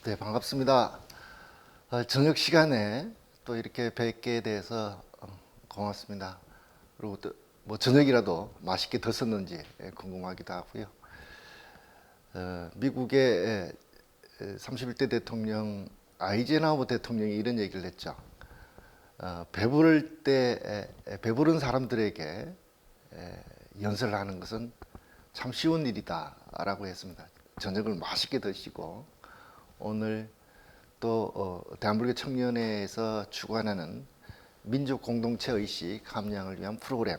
네, 반갑습니다. 저녁 시간에 또 이렇게 뵙게 돼서 고맙습니다. 그리고 또 뭐 저녁이라도 맛있게 드셨는지 궁금하기도 하고요. 미국의 31대 대통령 아이젠하워 대통령이 이런 얘기를 했죠. 배부를 때 배부른 사람들에게 연설을 하는 것은 참 쉬운 일이다라고 했습니다. 저녁을 맛있게 드시고 오늘 또 대한불교 청년회에서 주관하는 민족 공동체 의식 함양을 위한 프로그램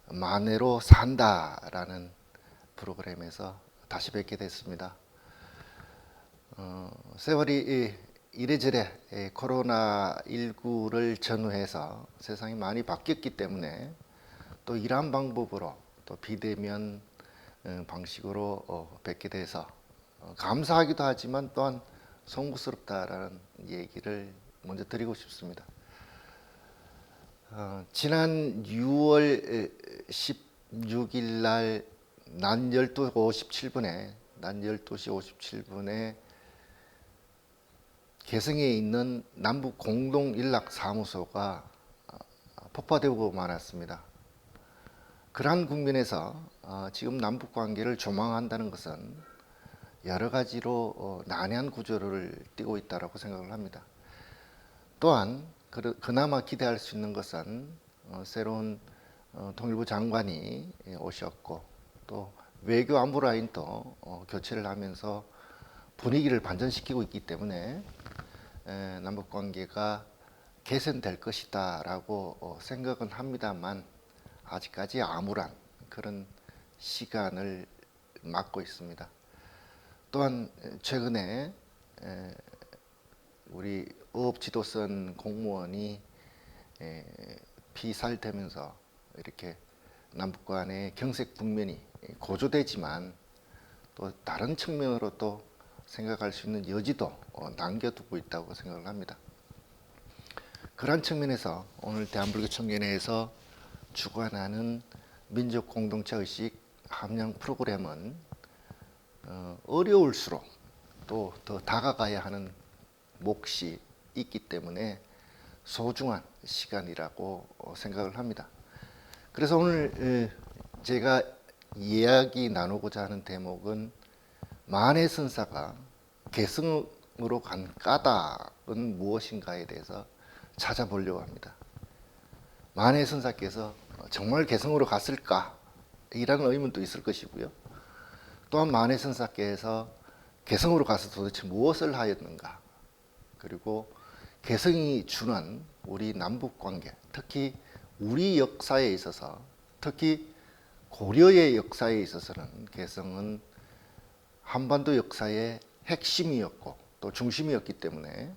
만회로 산다라는 프로그램에서 다시 뵙게 됐습니다. 세월이 이래저래 코로나19를 전후해서 세상이 많이 바뀌었기 때문에 또 이러한 방법으로 또 비대면 방식으로 뵙게 돼서 감사하기도 하지만 또한 송구스럽다라는 얘기를 먼저 드리고 싶습니다. 지난 6월 16일 날 낮 12시 57분에 개성에 있는 남북 공동 연락 사무소가 폭파되고 말았습니다. 그러한 국면에서 지금 남북 관계를 조망한다는 것은 여러 가지로 난해한 구조를 띠고 있다고 생각을 합니다. 또한 그나마 기대할 수 있는 것은 새로운 통일부 장관이 오셨고 또 외교 안보 라인도 교체를 하면서 분위기를 반전시키고 있기 때문에 남북 관계가 개선될 것이다라고 생각은 합니다만 아직까지 암울한 그런 시간을 맞고 있습니다. 또한 최근에 우리 어업지도선 공무원이 피살되면서 이렇게 남북 간의 경색 국면이 고조되지만 또 다른 측면으로 또 생각할 수 있는 여지도 남겨두고 있다고 생각을 합니다. 그러한 측면에서 오늘 대한불교 청년회에서 주관하는 민족 공동체 의식 함양 프로그램은 어려울수록 또 더 다가가야 하는 몫이 있기 때문에 소중한 시간이라고 생각을 합니다. 그래서 오늘 제가 이야기 나누고자 하는 대목은 만해선사가 개성으로 간 까닭은 무엇인가에 대해서 찾아보려고 합니다. 만해선사께서 정말 개성으로 갔을까? 이라는 의문도 있을 것이고요. 또한 만해선사께서 개성으로 가서 도대체 무엇을 하였는가? 그리고 개성이 주는 우리 남북관계, 특히 우리 역사에 있어서, 특히 고려의 역사에 있어서는 개성은 한반도 역사의 핵심이었고 또 중심이었기 때문에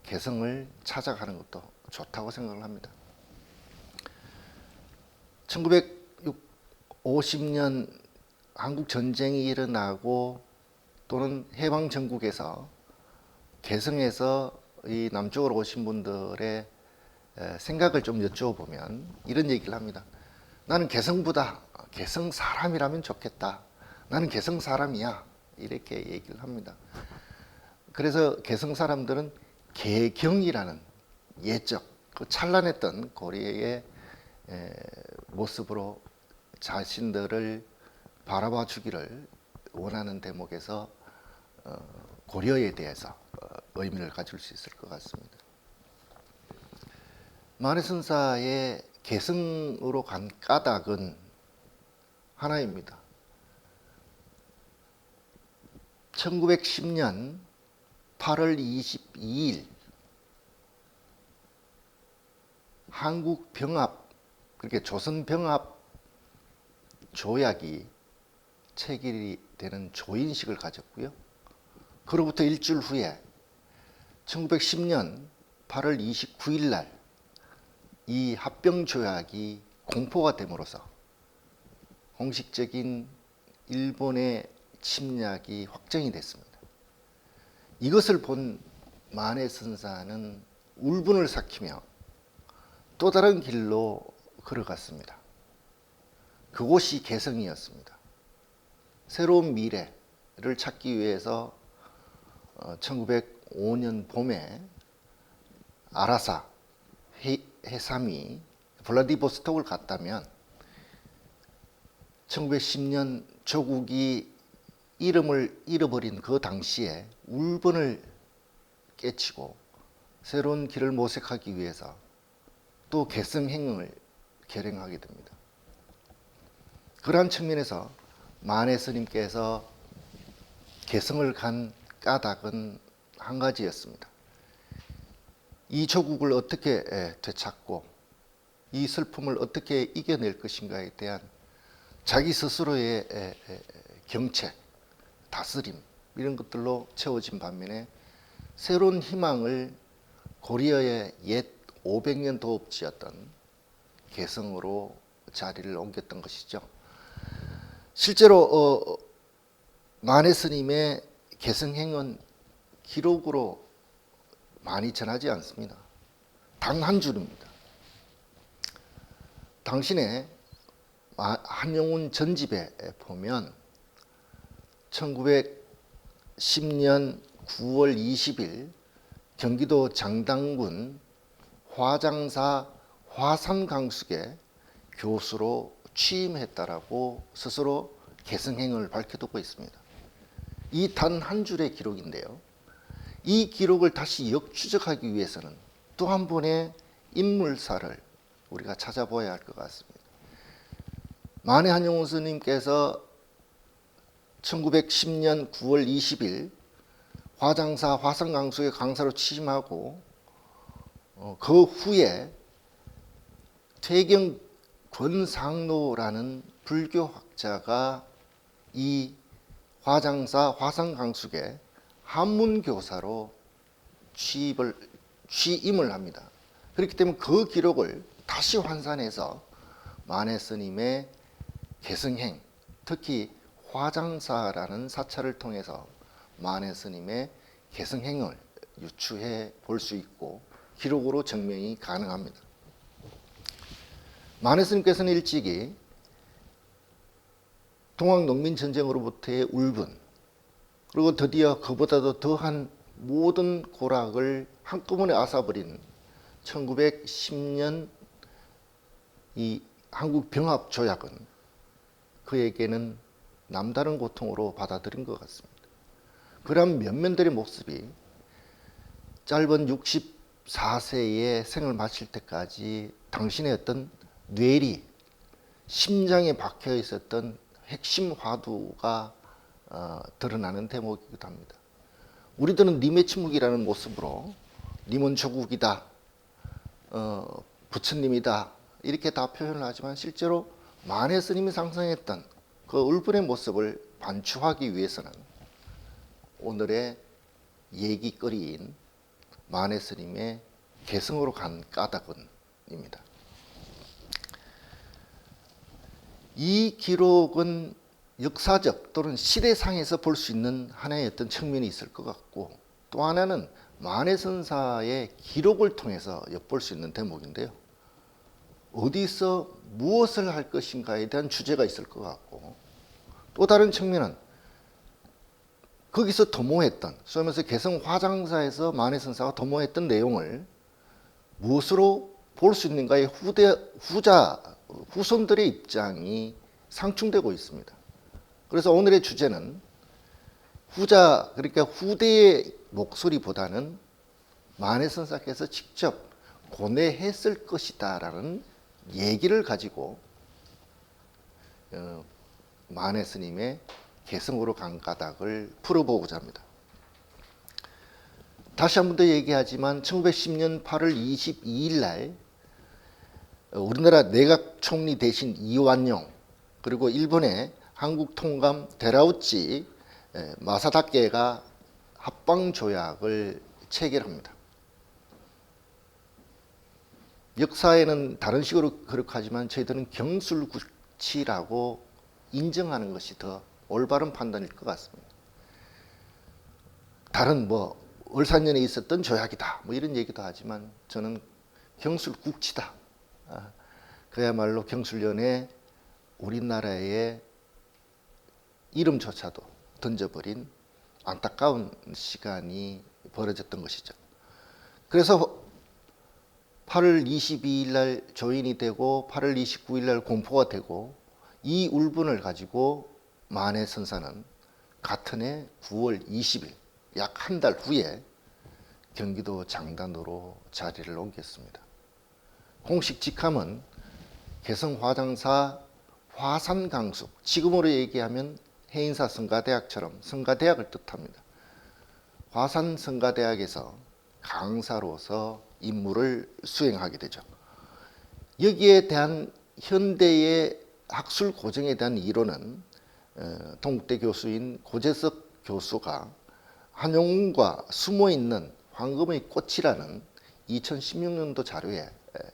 개성을 찾아가는 것도 좋다고 생각을 합니다. 1950년 한국 전쟁이 일어나고 또는 해방 전국에서 개성에서 이 남쪽으로 오신 분들의 생각을 좀 여쭤보면 이런 얘기를 합니다. 나는 개성보다 개성 사람이라면 좋겠다. 나는 개성 사람이야. 이렇게 얘기를 합니다. 그래서 개성 사람들은 개경이라는 예적, 그 찬란했던 고려의 모습으로 자신들을 바라봐 주기를 원하는 대목에서 고려에 대해서 의미를 가질 수 있을 것 같습니다. 만해선사의 개성으로 간 까닭은 하나입니다. 1910년 8월 22일 한국 병합, 그렇게 조선 병합 조약이 체결이 되는 조인식을 가졌고요. 그로부터 일주일 후에 1910년 8월 29일 날 이 합병 조약이 공포가 됨으로써 공식적인 일본의 침략이 확정이 됐습니다. 이것을 본 만해선사는 울분을 삭히며 또 다른 길로 걸어갔습니다. 그곳이 개성이었습니다. 새로운 미래를 찾기 위해서 1905년 봄에 아라사 해삼이 블라디보스톡을 갔다면 1910년 조국이 이름을 잃어버린 그 당시에 울분을 깨치고 새로운 길을 모색하기 위해서 또 개성행을 결행하게 됩니다. 그러한 측면에서 만해 스님께서 개성을 간 까닭은 한 가지였습니다. 이 조국을 어떻게 되찾고 이 슬픔을 어떻게 이겨낼 것인가에 대한 자기 스스로의 경책, 다스림 이런 것들로 채워진 반면에 새로운 희망을 고려의 옛 500년 도읍지였던 개성으로 자리를 옮겼던 것이죠. 실제로 만해 스님의 개성행은 기록으로 많이 전하지 않습니다. 단 한 줄입니다. 당신의 한용운 전집에 보면 1910년 9월 20일 경기도 장당군 화장사 화산강숙에 교수로 취임했다라고 스스로 개성행을 밝혀두고 있습니다. 이 단 한 줄의 기록인데요. 이 기록을 다시 역추적하기 위해서는 또 한 번의 인물사를 우리가 찾아봐야 할 것 같습니다. 만해 한용운 스님께서 1910년 9월 20일 화장사 화산강숙의 강사로 취임하고 그 후에 퇴경 권상로라는 불교학자가 이 화장사 화산강숙의 한문교사로 취임을 합니다. 그렇기 때문에 그 기록을 다시 환산해서 만해 스님의 개성행, 특히 화장사라는 사찰을 통해서 만해 스님의 개성행을 유추해 볼 수 있고 기록으로 증명이 가능합니다. 만해 스님께서는 일찍이 동학농민전쟁으로부터의 울분, 그리고 드디어 그보다도 더한 모든 고락을 한꺼번에 앗아버린 1910년 이 한국병합조약은 그에게는 남다른 고통으로 받아들인 것 같습니다. 그런 면면들의 모습이 짧은 64세의 생을 마칠 때까지 당신의 어떤 뇌리, 심장에 박혀 있었던 핵심 화두가 드러나는 대목이기도 합니다. 우리들은 님의 침묵이라는 모습으로 님은 조국이다, 부처님이다 이렇게 다 표현을 하지만 실제로 만해 스님이 상상했던 그 울분의 모습을 반추하기 위해서는 오늘의 얘기거리인 만해 스님의 개성으로 간 까닭은입니다. 이 기록은 역사적 또는 시대상에서 볼 수 있는 하나의 어떤 측면이 있을 것 같고, 또 하나는 만해 선사의 기록을 통해서 엿볼 수 있는 대목인데요. 어디서 무엇을 할 것인가에 대한 주제가 있을 것 같고, 또 다른 측면은 거기서 도모했던, 소위 말해서 개성 화장사에서 만해 선사가 도모했던 내용을 무엇으로 볼 수 있는가의 후손들의 입장이 상충되고 있습니다. 그래서 오늘의 주제는 그러니까 후대의 목소리보다는 만해 선사께서 직접 고뇌했을 것이다라는 얘기를 가지고 만해 스님의 개성으로 간 까닭을 풀어보고자 합니다. 다시 한 번 더 얘기하지만 1910년 8월 22일 날 우리나라 내각 총리 대신 이완용, 그리고 일본의 한국 통감 데라우치 마사다케가 합방 조약을 체결합니다. 역사에는 다른 식으로 기록하지만 저희들은 경술국치라고 인정하는 것이 더 올바른 판단일 것 같습니다. 다른 을사년에 있었던 조약이다 이런 얘기도 하지만 저는 경술국치다. 그야말로 경술련에 우리나라의 이름조차도 던져버린 안타까운 시간이 벌어졌던 것이죠. 그래서 8월 22일 날 조인이 되고 8월 29일 날 공포가 되고 이 울분을 가지고 만해 선사는 같은 해 9월 20일 약 한 달 후에 경기도 장단으로 자리를 옮겼습니다. 공식 직함은 개성화장사 화산강숙, 지금으로 얘기하면 해인사 성가대학처럼 성가대학을 뜻합니다. 화산성가대학에서 강사로서 임무를 수행하게 되죠. 여기에 대한 현대의 학술 고증에 대한 이론은 동국대 교수인 고재석 교수가 한용운과 숨어있는 황금의 꽃이라는 2016년도 자료에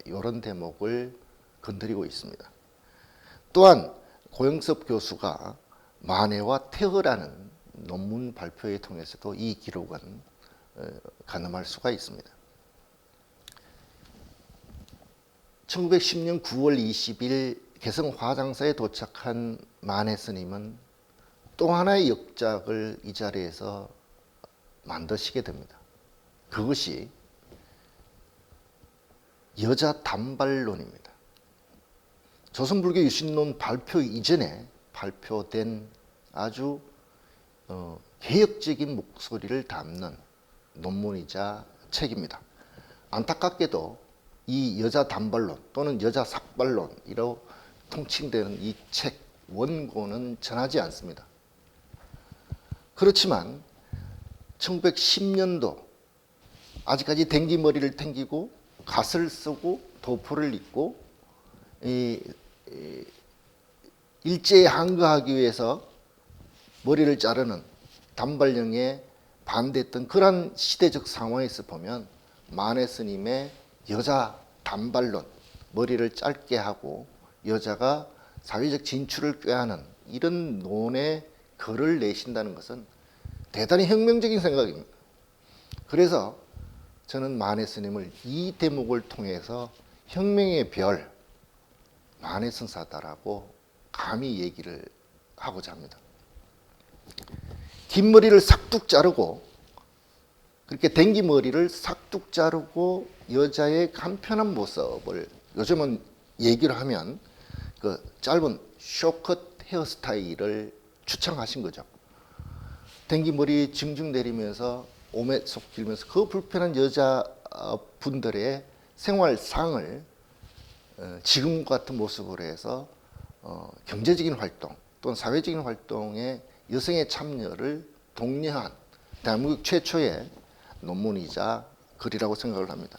이런 대목을 건드리고 있습니다. 또한 고영섭 교수가 만해와 태허라는 논문 발표에 통해서도 이 기록은 가늠할 수가 있습니다. 1910년 9월 20일 개성 화장사에 도착한 만해 스님은 또 하나의 역작을 이 자리에서 만드시게 됩니다. 그것이 여자 단발론입니다. 조선불교 유신론 발표 이전에 발표된 아주 개혁적인 목소리를 담는 논문이자 책입니다. 안타깝게도 이 여자 단발론 또는 여자 삭발론이라고 통칭되는 이 책 원고는 전하지 않습니다. 그렇지만 1910년도 아직까지 댕기머리를 탱기고 갓을 쓰고 도포를 입고 일제에 항거하기 위해서 머리를 자르는 단발령에 반대했던 그런 시대적 상황에서 보면 만해 스님의 여자 단발론, 머리를 짧게 하고 여자가 사회적 진출을 꾀하는 이런 논에 글을 내신다는 것은 대단히 혁명적인 생각입니다. 그래서 저는 만해 스님을 이 대목을 통해서 혁명의 별, 만해 선사다라고 감히 얘기를 하고자 합니다. 긴 머리를 싹둑 자르고 그렇게 댕기머리를 싹둑 자르고 여자의 간편한 모습을 요즘은 얘기를 하면 그 짧은 쇼컷 헤어스타일을 추천하신 거죠. 댕기머리 징징 내리면서 오매 속 길면서 그 불편한 여자분들의 생활상을 지금 같은 모습으로 해서 경제적인 활동 또는 사회적인 활동에 여성의 참여를 독려한 대한민국 최초의 논문이자 글이라고 생각을 합니다.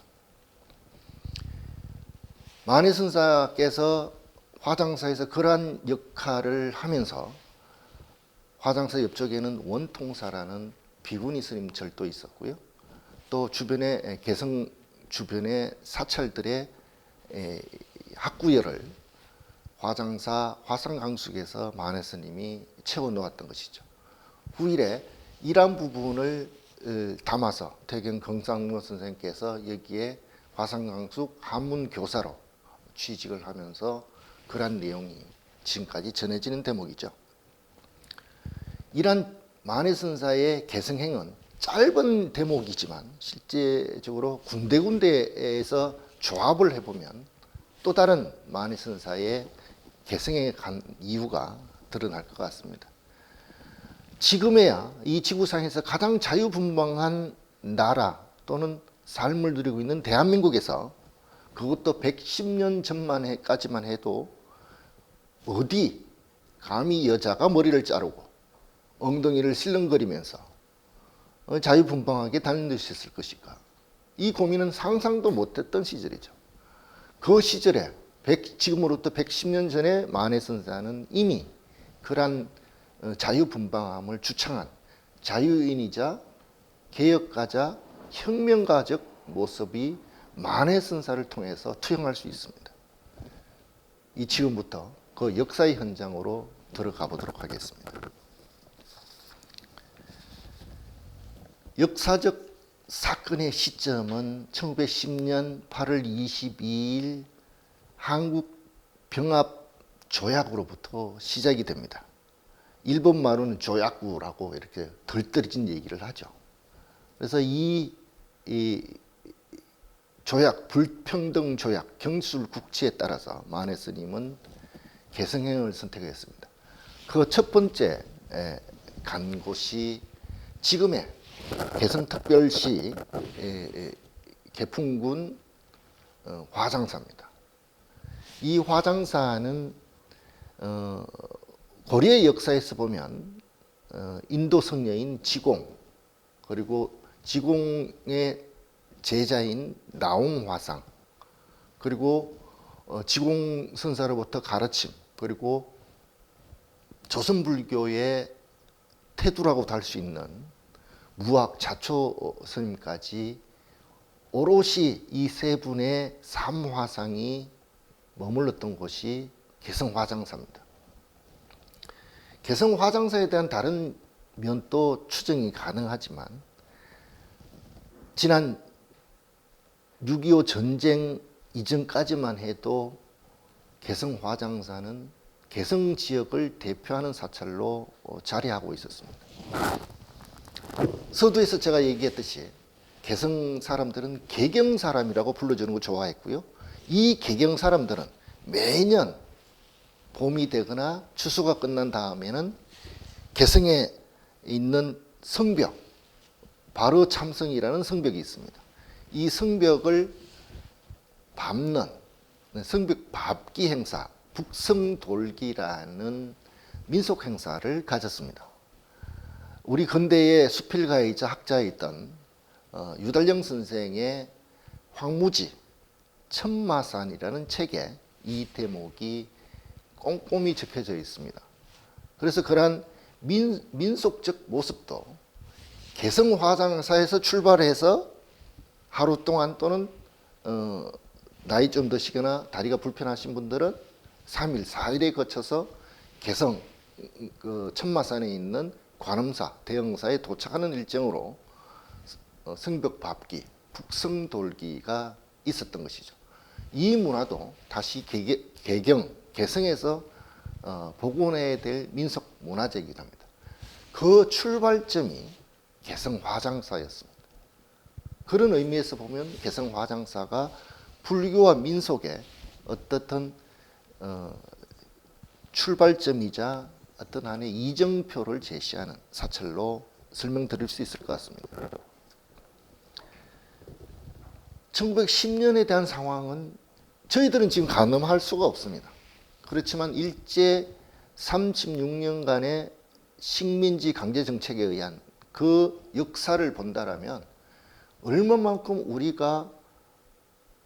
만해 선사께서 화장사에서 그러한 역할을 하면서 화장사 옆쪽에는 원통사라는 비구니 스님 절도 있었고요. 또 주변에 개성 주변의 사찰들의 학구열을 화장사 화산강숙에서 만해 스님이 채워놓았던 것이죠. 후일에 이러한 부분을 담아서 퇴경 경상무 선생님께서 여기에 화산강숙 한문교사로 취직을 하면서 그러한 내용이 지금까지 전해지는 대목이죠. 이러한 만해 선사의 개성행은 짧은 대목이지만 실제적으로 군데군데에서 조합을 해보면 또 다른 만해 선사의 개성에 간 이유가 드러날 것 같습니다. 지금에야 이 지구상에서 가장 자유분방한 나라 또는 삶을 누리고 있는 대한민국에서 그것도 110년 전까지만 해도 어디 감히 여자가 머리를 자르고 엉덩이를 실렁거리면서 자유분방하게 다닐 수 있을 것일까? 이 고민은 상상도 못했던 시절이죠. 그 시절에 지금으로부터 110년 전에 만해 선사는 이미 그러한 자유분방함을 주창한 자유인이자 개혁가자 혁명가적 모습이 만해 선사를 통해서 투영할 수 있습니다. 이 지금부터 그 역사의 현장으로 들어가 보도록 하겠습니다. 역사적 사건의 시점은 1910년 8월 22일 한국 병합 조약으로부터 시작이 됩니다. 일본 말로는 조약구라고 이렇게 덜떨어진 얘기를 하죠. 그래서 이 조약, 불평등 조약, 경술 국치에 따라서 만해 스님은 개성행을 선택했습니다. 그 첫 번째 간 곳이 지금의 개성특별시 개풍군 화장사입니다. 이 화장사는 고려의 역사에서 보면 인도 성녀인 지공, 그리고 지공의 제자인 나홍화상, 그리고 지공 선사로부터 가르침, 그리고 조선불교의 태두라고도 할 수 있는 무학 자초 스님까지 오롯이 이 세 분의 삼화상이 머물렀던 곳이 개성화장사입니다. 개성화장사에 대한 다른 면도 추정이 가능하지만 지난 6.25 전쟁 이전까지만 해도 개성화장사는 개성 지역을 대표하는 사찰로 자리하고 있었습니다. 서두에서 제가 얘기했듯이 개성 사람들은 개경 사람이라고 불러주는 거 좋아했고요. 이 개경 사람들은 매년 봄이 되거나 추수가 끝난 다음에는 개성에 있는 성벽, 바로 참성이라는 성벽이 있습니다. 이 성벽을 밟는 성벽 밟기 행사, 북성돌기라는 민속 행사를 가졌습니다. 우리 근대의 수필가이자 학자였던 유달령 선생의 황무지 천마산이라는 책에 이 대목이 꼼꼼히 적혀져 있습니다. 그래서 그러한 민속적 모습도 개성화장사에서 출발해서 하루 동안 또는 나이 좀 드시거나 다리가 불편하신 분들은 3일, 4일에 거쳐서 개성 천마산에 있는 관음사, 대흥사에 도착하는 일정으로 성벽 밟기, 북성돌기가 있었던 것이죠. 이 문화도 다시 개성에서 복원해야 될 민속 문화재이기도 합니다. 그 출발점이 개성화장사였습니다. 그런 의미에서 보면 개성화장사가 불교와 민속의 어떻든 출발점이자 어떤 한의 이정표를 제시하는 사찰로 설명드릴 수 있을 것 같습니다. 1910년에 대한 상황은 저희들은 지금 가늠할 수가 없습니다. 그렇지만 일제 36년간의 식민지 강제 정책에 의한 그 역사를 본다라면 얼마만큼 우리가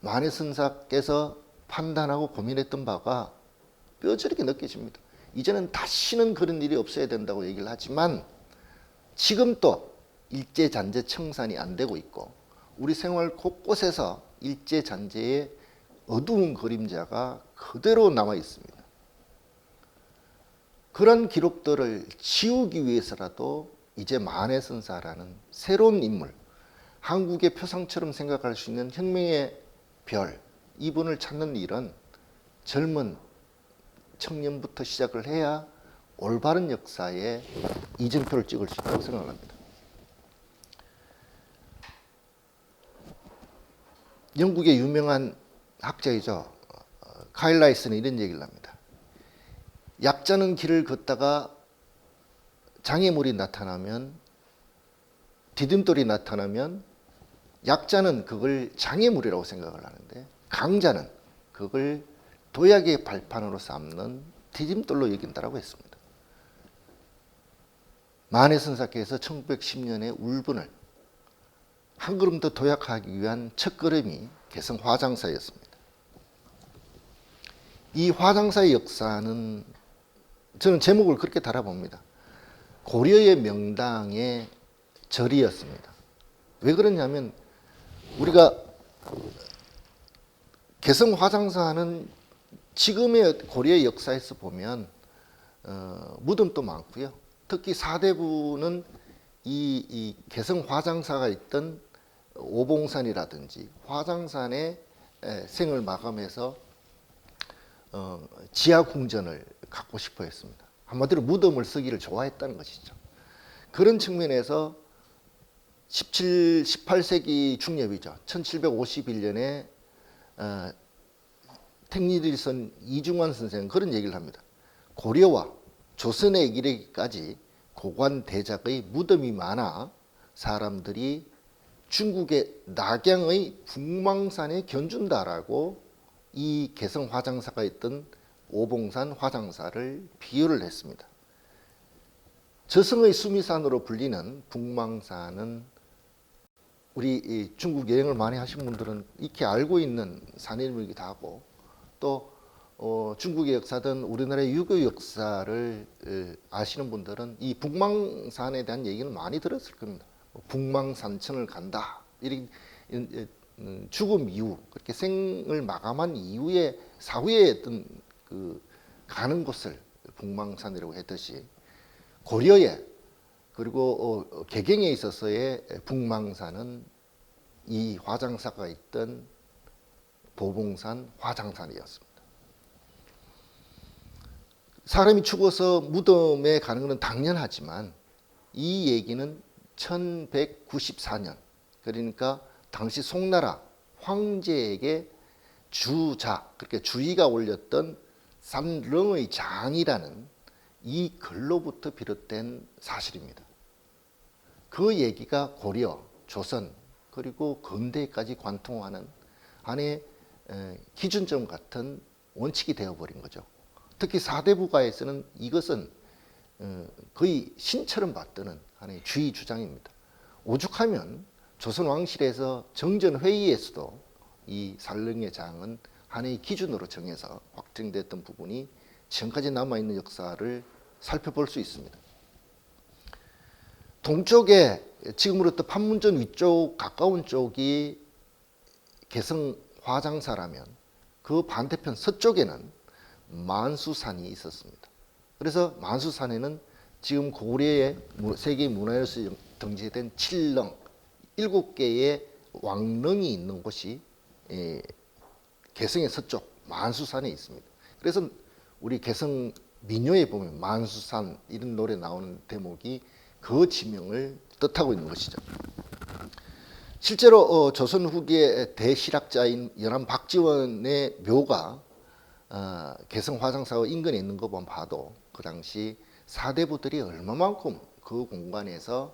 만해선사께서 판단하고 고민했던 바가 뼈저리게 느껴집니다. 이제는 다시는 그런 일이 없어야 된다고 얘기를 하지만 지금 또 일제잔재 청산이 안 되고 있고 우리 생활 곳곳에서 일제잔재의 어두운 그림자가 그대로 남아 있습니다. 그런 기록들을 지우기 위해서라도 이제 만해선사라는 새로운 인물, 한국의 표상처럼 생각할 수 있는 혁명의 별, 이분을 찾는 일은 젊은 청년부터 시작을 해야 올바른 역사에 이정표를 찍을 수 있다고 생각합니다. 영국의 유명한 학자이죠. 카일 라이스는 이런 얘기를 합니다. 약자는 길을 걷다가 장애물이 나타나면, 디딤돌이 나타나면 약자는 그걸 장애물이라고 생각을 하는데 강자는 그걸 도약의 발판으로 삼는 디딤돌로 여긴다라고 했습니다. 만해선사께서 1910년에 울분을 한 걸음 더 도약하기 위한 첫걸음이 개성화장사였습니다. 이 화장사의 역사는 저는 제목을 그렇게 달아봅니다. 고려의 명당의 절이었습니다. 왜 그러냐면 우리가 개성화장사는 지금의 고려의 역사에서 보면 무덤도 많고요. 특히 사대부는 이 개성화장사가 있던 오봉산이라든지 화장산에 생을 마감해서 지하궁전을 갖고 싶어 했습니다. 한마디로 무덤을 쓰기를 좋아했다는 것이죠. 그런 측면에서 18세기 중엽이죠. 1751년에 택리일선 이중환 선생은 그런 얘기를 합니다. 고려와 조선에 이르기까지 고관 대작의 무덤이 많아 사람들이 중국의 낙양의 북망산에 견준다라고 이 개성 화장사가 있던 오봉산 화장사를 비유를 했습니다. 저승의 수미산으로 불리는 북망산은 우리 중국 여행을 많이 하신 분들은 익히 알고 있는 산 이름이기도 하고 또 중국의 역사든 우리나라의 유교 역사를 아시는 분들은 이 북망산에 대한 얘기는 많이 들었을 겁니다. 북망산천을 간다. 이런 죽음 이후 그렇게 생을 마감한 이후에 사후에 어떤 그 가는 곳을 북망산이라고 했듯이 고려에 그리고 개경에 있어서의 북망산은 이 화장사가 있던 보봉산 화장산이었습니다. 사람이 죽어서 무덤에 가는 것은 당연하지만 이 얘기는 1194년 그러니까 당시 송나라 황제에게 주자 그렇게 주의가 올렸던 산릉의 장이라는 이 글로부터 비롯된 사실입니다. 그 얘기가 고려, 조선 그리고 근대까지 관통하는 하나의 기준점 같은 원칙이 되어버린 거죠. 특히 사대부가에서는 이것은 거의 신처럼 받드는 하나의 주의 주장입니다. 오죽하면 조선 왕실에서 정전 회의에서도 이 산릉의 장은 하나의 기준으로 정해서 확정됐던 부분이 지금까지 남아있는 역사를 살펴볼 수 있습니다. 동쪽에 지금으로부터 판문점 위쪽 가까운 쪽이 개성 화장사라면 그 반대편 서쪽에는 만수산이 있었습니다. 그래서 만수산에는 지금 고려의 세계 문화유산에 등재된 7릉 7개의 왕릉이 있는 곳이 개성의 서쪽 만수산에 있습니다. 그래서 우리 개성 민요에 보면 만수산 이런 노래 나오는 대목이 그 지명을 뜻하고 있는 것이죠. 실제로 조선 후기의 대실학자인 연암 박지원의 묘가 개성 화장사와 인근에 있는 것만 봐도 그 당시 사대부들이 얼마만큼 그 공간에서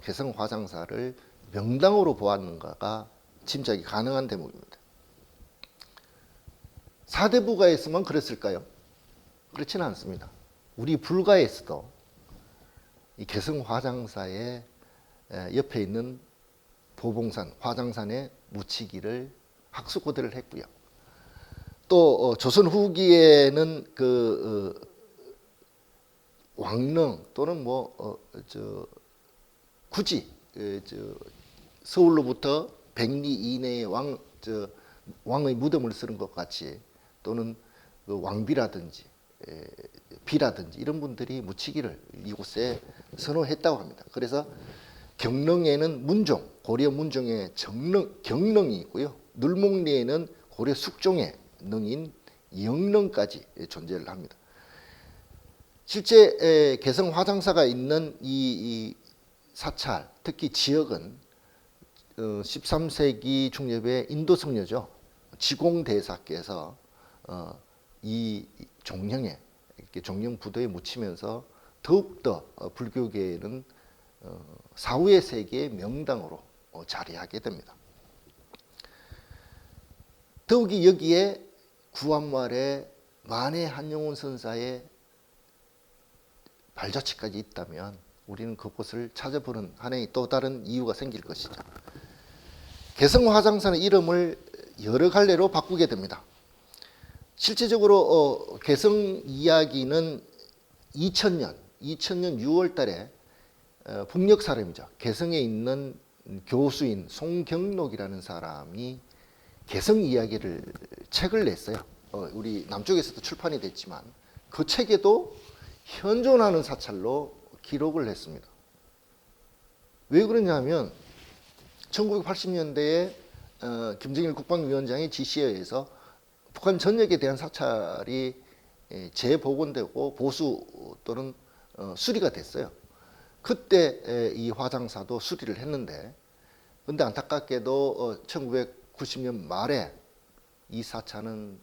개성 화장사를 명당으로 보았는가가 짐작이 가능한 대목입니다. 사대부가에서만 그랬을까요? 그렇지는 않습니다. 우리 불가에서도 이 개성 화장사의 옆에 있는 보봉산 화장산에 묻히기를 학수고대를 했고요. 또 조선 후기에는 그 왕릉 또는 굳이 서울로부터 100리 이내의 왕의 무덤을 쓰는 것 같이 또는 그 왕비라든지 비라든지 이런 분들이 묻히기를 이곳에 선호했다고 합니다. 그래서 경릉에는 문종, 고려 문종의 경릉이 있고요. 눌목리에는 고려 숙종의 능인 영릉까지 존재를 합니다. 실제 개성 화장사가 있는 이 사찰, 특히 지역은 13세기 중엽의 인도 성녀죠. 지공대사께서 이 종령에 이렇게 종령 부도에 묻히면서 더욱더 불교계에는 사후의 세계의 명당으로 자리하게 됩니다. 더욱이 여기에 구한말에 만해 한용운 선사의 발자취까지 있다면 우리는 그곳을 찾아보는 하나의 또 다른 이유가 생길 것이죠. 개성 화장사는 이름을 여러 갈래로 바꾸게 됩니다. 실제적으로 개성 이야기는 2000년 6월 달에 북녘 사람이죠. 개성에 있는 교수인 송경록이라는 사람이 개성 이야기를 책을 냈어요. 우리 남쪽에서도 출판이 됐지만 그 책에도 현존하는 사찰로 기록을 했습니다. 왜 그러냐면 1980년대에 김정일 국방위원장의 지시에 의해서 북한 전역에 대한 사찰이 재복원되고 보수 또는 수리가 됐어요. 그때 이 화장사도 수리를 했는데, 근데 안타깝게도 1990년 말에 이 사차는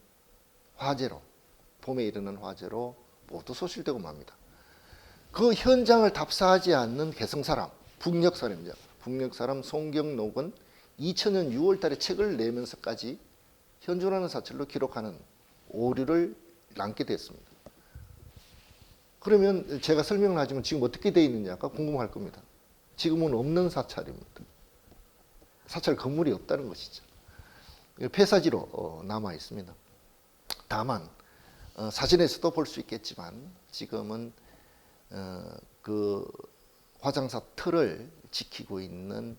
화재로, 봄에 일어난 화재로 모두 소실되고 맙니다. 그 현장을 답사하지 않는 개성사람, 북녘사람입니다. 북녘사람 송경록은 2000년 6월 달에 책을 내면서까지 현존하는 사찰로 기록하는 오류를 남게 됐습니다. 그러면 제가 설명을 하지만 지금 어떻게 되어 있느냐가 궁금할 겁니다. 지금은 없는 사찰입니다. 사찰 건물이 없다는 것이죠. 폐사지로 남아 있습니다. 다만 사진에서도 볼 수 있겠지만 지금은 그 화장사 틀을 지키고 있는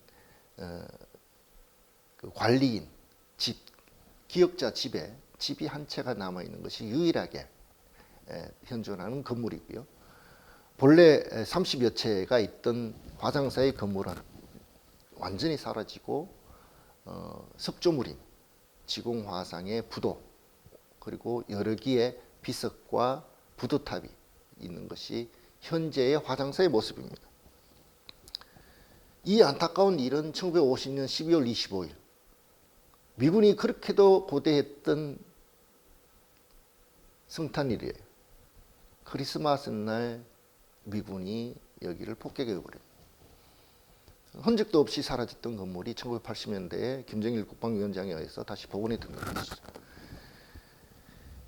그 관리인 집, 기역자 집이 한 채가 남아 있는 것이 유일하게 현존하는 건물이고요. 본래 30여 채가 있던 화장사의 건물은 완전히 사라지고 석조물인 지공화상의 부도, 그리고 여러 개의 비석과 부도탑이 있는 것이 현재의 화장사의 모습입니다. 이 안타까운 일은 1950년 12월 25일 미군이 그렇게도 고대했던 성탄일이에요. 크리스마스 날 미군이 여기를 폭격해버려요. 흔적도 없이 사라졌던 건물이 1980년대에 김정일 국방위원장에 의해서 다시 복원이 된 것이죠.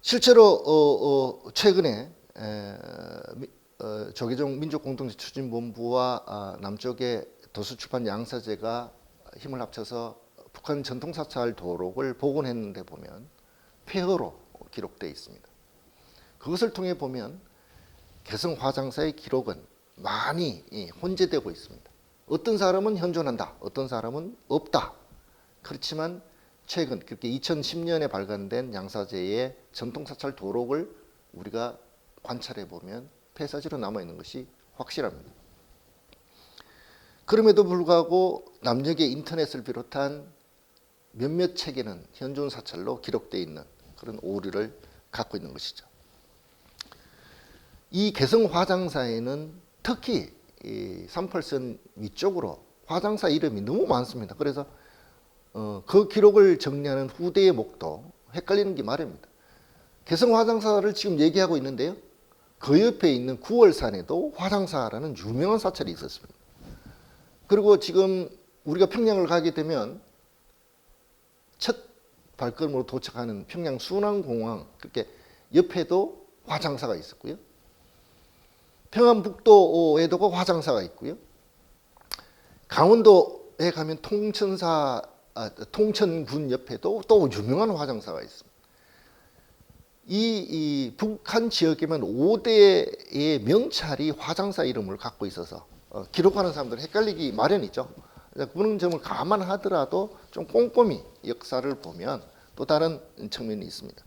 실제로 최근에 조계종 민족공동체추진본부와 남쪽의 도서출판 양사제가 힘을 합쳐서 북한 전통사찰 도록을 복원했는데 보면 폐허로 기록되어 있습니다. 그것을 통해 보면 개성 화장사의 기록은 많이 혼재되고 있습니다. 어떤 사람은 현존한다, 어떤 사람은 없다. 그렇지만 최근 그렇게 2010년에 발간된 양사제의 전통사찰 도록을 우리가 관찰해 보면 폐사지로 남아 있는 것이 확실합니다. 그럼에도 불구하고 남녘의 인터넷을 비롯한 몇몇 책에는 현존 사찰로 기록되어 있는 그런 오류를 갖고 있는 것이죠. 이 개성 화장사에는 특히 이 38선 위쪽으로 화장사 이름이 너무 많습니다. 그래서 그 기록을 정리하는 후대의 목도 헷갈리는 게 마련입니다. 개성 화장사를 지금 얘기하고 있는데요, 그 옆에 있는 구월산에도 화장사라는 유명한 사찰이 있었습니다. 그리고 지금 우리가 평양을 가게 되면 첫 발걸음으로 도착하는 평양 순안공항, 그렇게 옆에도 화장사가 있었고요. 평안북도에도 화장사가 있고요. 강원도에 가면 통천군 옆에도 또 유명한 화장사가 있습니다. 이 북한 지역에만 5대의 명찰이 화장사 이름을 갖고 있어서 기록하는 사람들은 헷갈리기 마련이죠. 그런 점을 감안하더라도 좀 꼼꼼히 역사를 보면 또 다른 측면이 있습니다.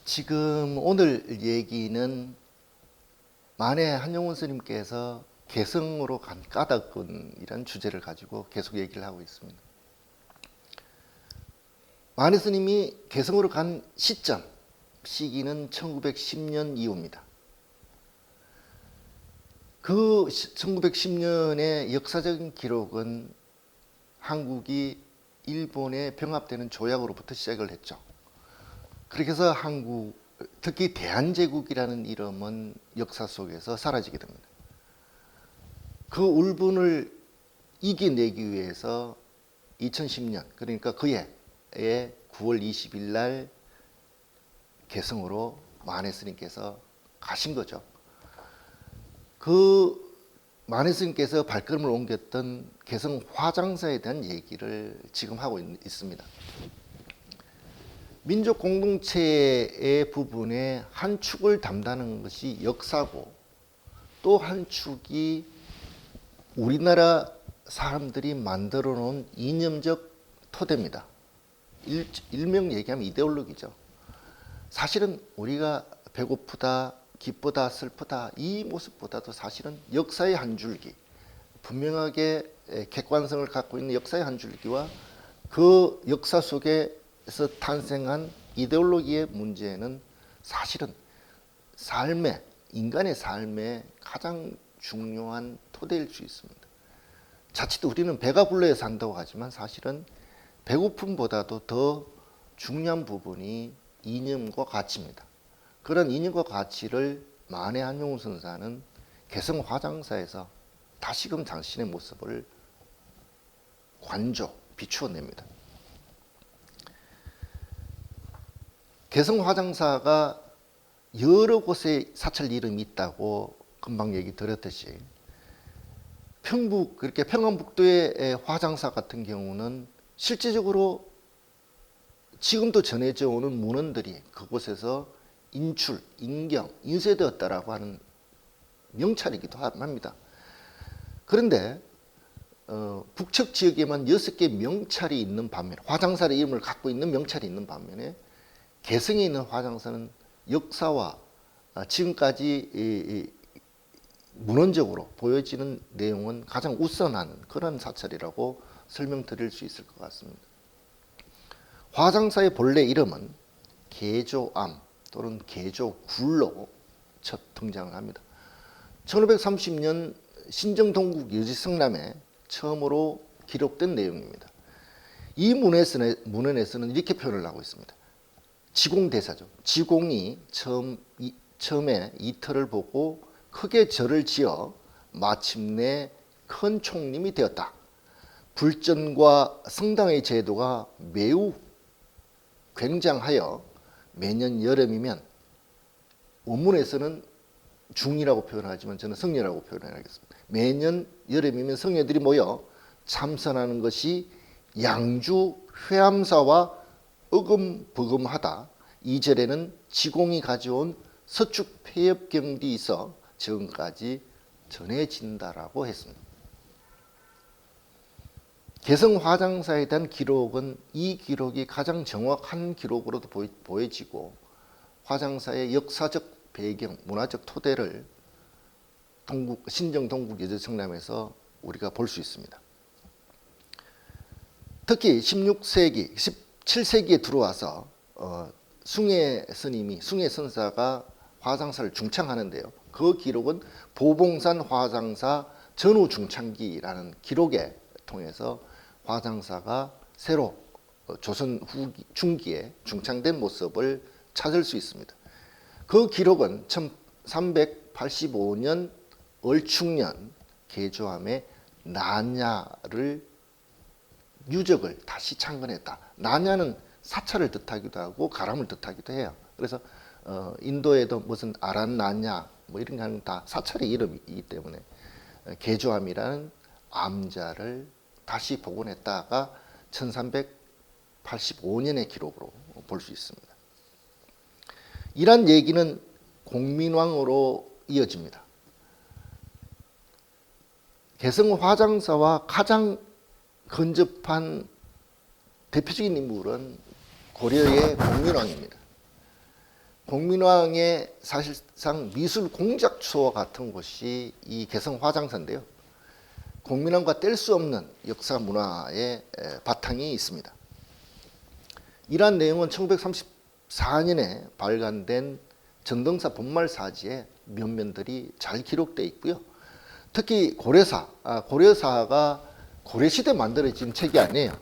지금 오늘 얘기는 만해 한용운 스님께서 개성으로 간 까닭은이라는 주제를 가지고 계속 얘기를 하고 있습니다. 만해 스님이 개성으로 간 시기는 1910년 이후입니다. 그 1910년의 역사적인 기록은 한국이 일본에 병합되는 조약으로부터 시작을 했죠. 그렇게 해서 한국, 특히 대한제국이라는 이름은 역사 속에서 사라지게 됩니다. 그 울분을 이겨내기 위해서 2010년, 그러니까 그해 9월 20일 날 개성으로 만해 스님께서 가신 거죠. 그 만해 스님께서 발걸음을 옮겼던 개성 화장사에 대한 얘기를 지금 하고 있습니다. 민족 공동체의 부분의 한 축을 담당하는 것이 역사고, 또 한 축이 우리나라 사람들이 만들어 놓은 이념적 토대입니다. 일명 얘기하면 이데올로기죠. 사실은 우리가 배고프다, 기쁘다, 슬프다 이 모습보다도 사실은 역사의 한 줄기, 분명하게 객관성을 갖고 있는 역사의 한 줄기와 그 역사 속에서 탄생한 이데올로기의 문제는 사실은 인간의 삶의 가장 중요한 토대일 수 있습니다. 자칫 우리는 배가 불러야 산다고 하지만 사실은 배고픔보다도 더 중요한 부분이 이념과 가치입니다. 그런 이념과 가치를 만해 한용운 선사는 개성 화장사에서 다시금 당신의 모습을 비추어냅니다. 개성 화장사가 여러 곳에 사찰 이름이 있다고 금방 얘기 드렸듯이 그렇게 평안북도의 화장사 같은 경우는 실제적으로 지금도 전해져 오는 문헌들이 그곳에서 인출, 인경, 인쇄되었다라고 하는 명찰이기도 합니다. 그런데 북측 지역에만 6개 명찰이 있는 반면에 화장사의 이름을 갖고 있는 명찰이 있는 반면에 개성에 있는 화장사는 역사와 지금까지 문헌적으로 보여지는 내용은 가장 우선한 그런 사찰이라고 설명드릴 수 있을 것 같습니다. 화장사의 본래 이름은 계조암 또는 계조굴로 첫 등장을 합니다. 1530년 신정동국 여지성남에 처음으로 기록된 내용입니다. 이 문헌에서는 이렇게 표현을 하고 있습니다. 지공대사죠. 지공이 처음에 이터를 보고 크게 절을 지어 마침내 큰 총림이 되었다. 불전과 성당의 제도가 매우 굉장하여 매년 여름이면 원문에서는 중이라고 표현하지만 저는 성녀라고 표현하겠습니다. 매년 여름이면 성녀들이 모여 참선하는 것이 양주 회암사와 어금버금하다. 이 절에는 지공이 가져온 서축 폐엽경도 있어 지금까지 전해진다라고 했습니다. 개성 화장사에 대한 기록은 이 기록이 가장 정확한 기록으로도 보여지고 화장사의 역사적 배경, 문화적 토대를 신정 동국 여제성남에서 우리가 볼 수 있습니다. 특히 16세기, 17세기에 들어와서 숭례 선사가 화장사를 중창하는데요. 그 기록은 보봉산 화장사 전후 중창기라는 기록에 통해서 화장사가 새로 조선 중기에 중창된 모습을 찾을 수 있습니다. 그 기록은 1385년 얼충년 계조암의 나냐를 유적을 다시 창건했다. 나냐는 사찰을 뜻하기도 하고 가람을 뜻하기도 해요. 그래서 인도에도 무슨 아란나냐 뭐 이런 게 다 사찰의 이름이기 때문에 계조암이라는 암자를 다시 복원했다가 1385년의 기록으로 볼 수 있습니다. 이란 얘기는 공민왕으로 이어집니다. 개성 화장사와 가장 근접한 대표적인 인물은 고려의 공민왕입니다. 공민왕의 사실상 미술 공작소와 같은 곳이 이 개성 화장사인데요. 공민왕과 뗄 수 없는 역사 문화의 바탕이 있습니다. 이러한 내용은 1934년에 발간된 정등사 본말사지에 면면들이 잘 기록되어 있고요. 특히 고려사가 고려시대 만들어진 책이 아니에요.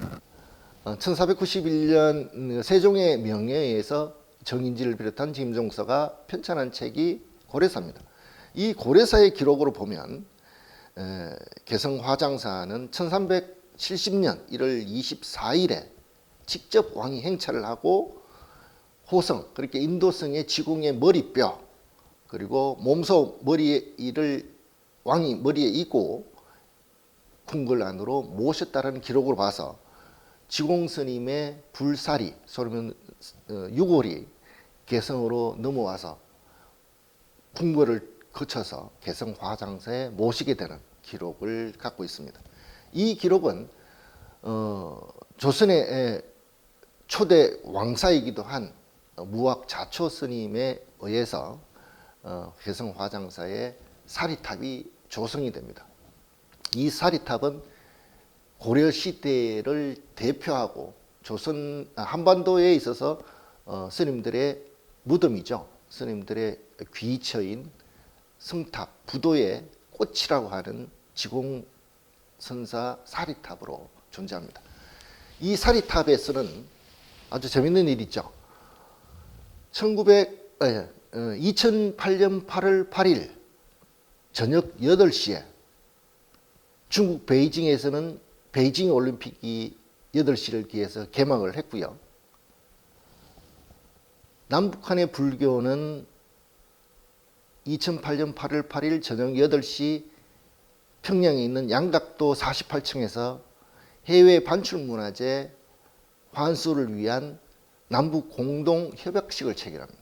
1491년 세종의 명예에 의해서 정인지를 비롯한 김종서가 편찬한 책이 고려사입니다. 이 고려사의 기록으로 보면 개성 화장사는 1370년 1월 24일에 직접 왕이 행차를 하고 호성, 그렇게 인도성의 지공의 머리뼈, 그리고 몸소 왕이 머리에 이고 궁궐 안으로 모셨다는 기록으로 봐서 지공스님의 불사리, 소리면 유골이 개성으로 넘어와서 궁궐을 거쳐서 개성 화장사에 모시게 되는 기록을 갖고 있습니다. 이 기록은 조선의 초대 왕사이기도 한 무학 자초 스님에 의해서 개성 화장사의 사리탑이 조성이 됩니다. 이 사리탑은 고려 시대를 대표하고 조선 한반도에 있어서 스님들의 무덤이죠. 스님들의 귀처인 성탑 부도의 꽃이라고 하는 지공선사 사리탑으로 존재합니다. 이 사리탑에서는 아주 재밌는 일이 있죠. 2008년 8월 8일 저녁 8시에 중국 베이징에서는 베이징 올림픽이 8시를 기해서 개막을 했고요. 남북한의 불교는 2008년 8월 8일 저녁 8시 평양에 있는 양각도 48층에서 해외 반출문화재 환수를 위한 남북 공동 협약식을 체결합니다.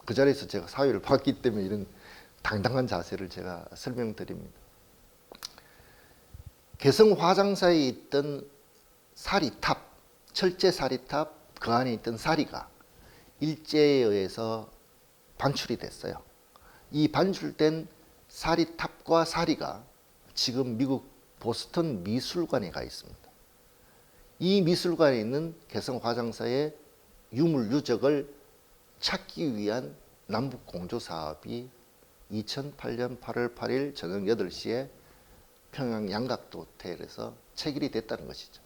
그 자리에서 제가 사회를 봤기 때문에 이런 당당한 자세를 제가 설명드립니다. 개성 화장사에 있던 사리탑, 철제 사리탑 그 안에 있던 사리가 일제에 의해서 반출이 됐어요. 이 반출된 사리탑과 사리가 지금 미국 보스턴 미술관에 가 있습니다. 이 미술관에 있는 개성 화장사의 유물 유적을 찾기 위한 남북 공조 사업이 2008년 8월 8일 저녁 8시에 평양 양각도 호텔에서 체결이 됐다는 것이죠.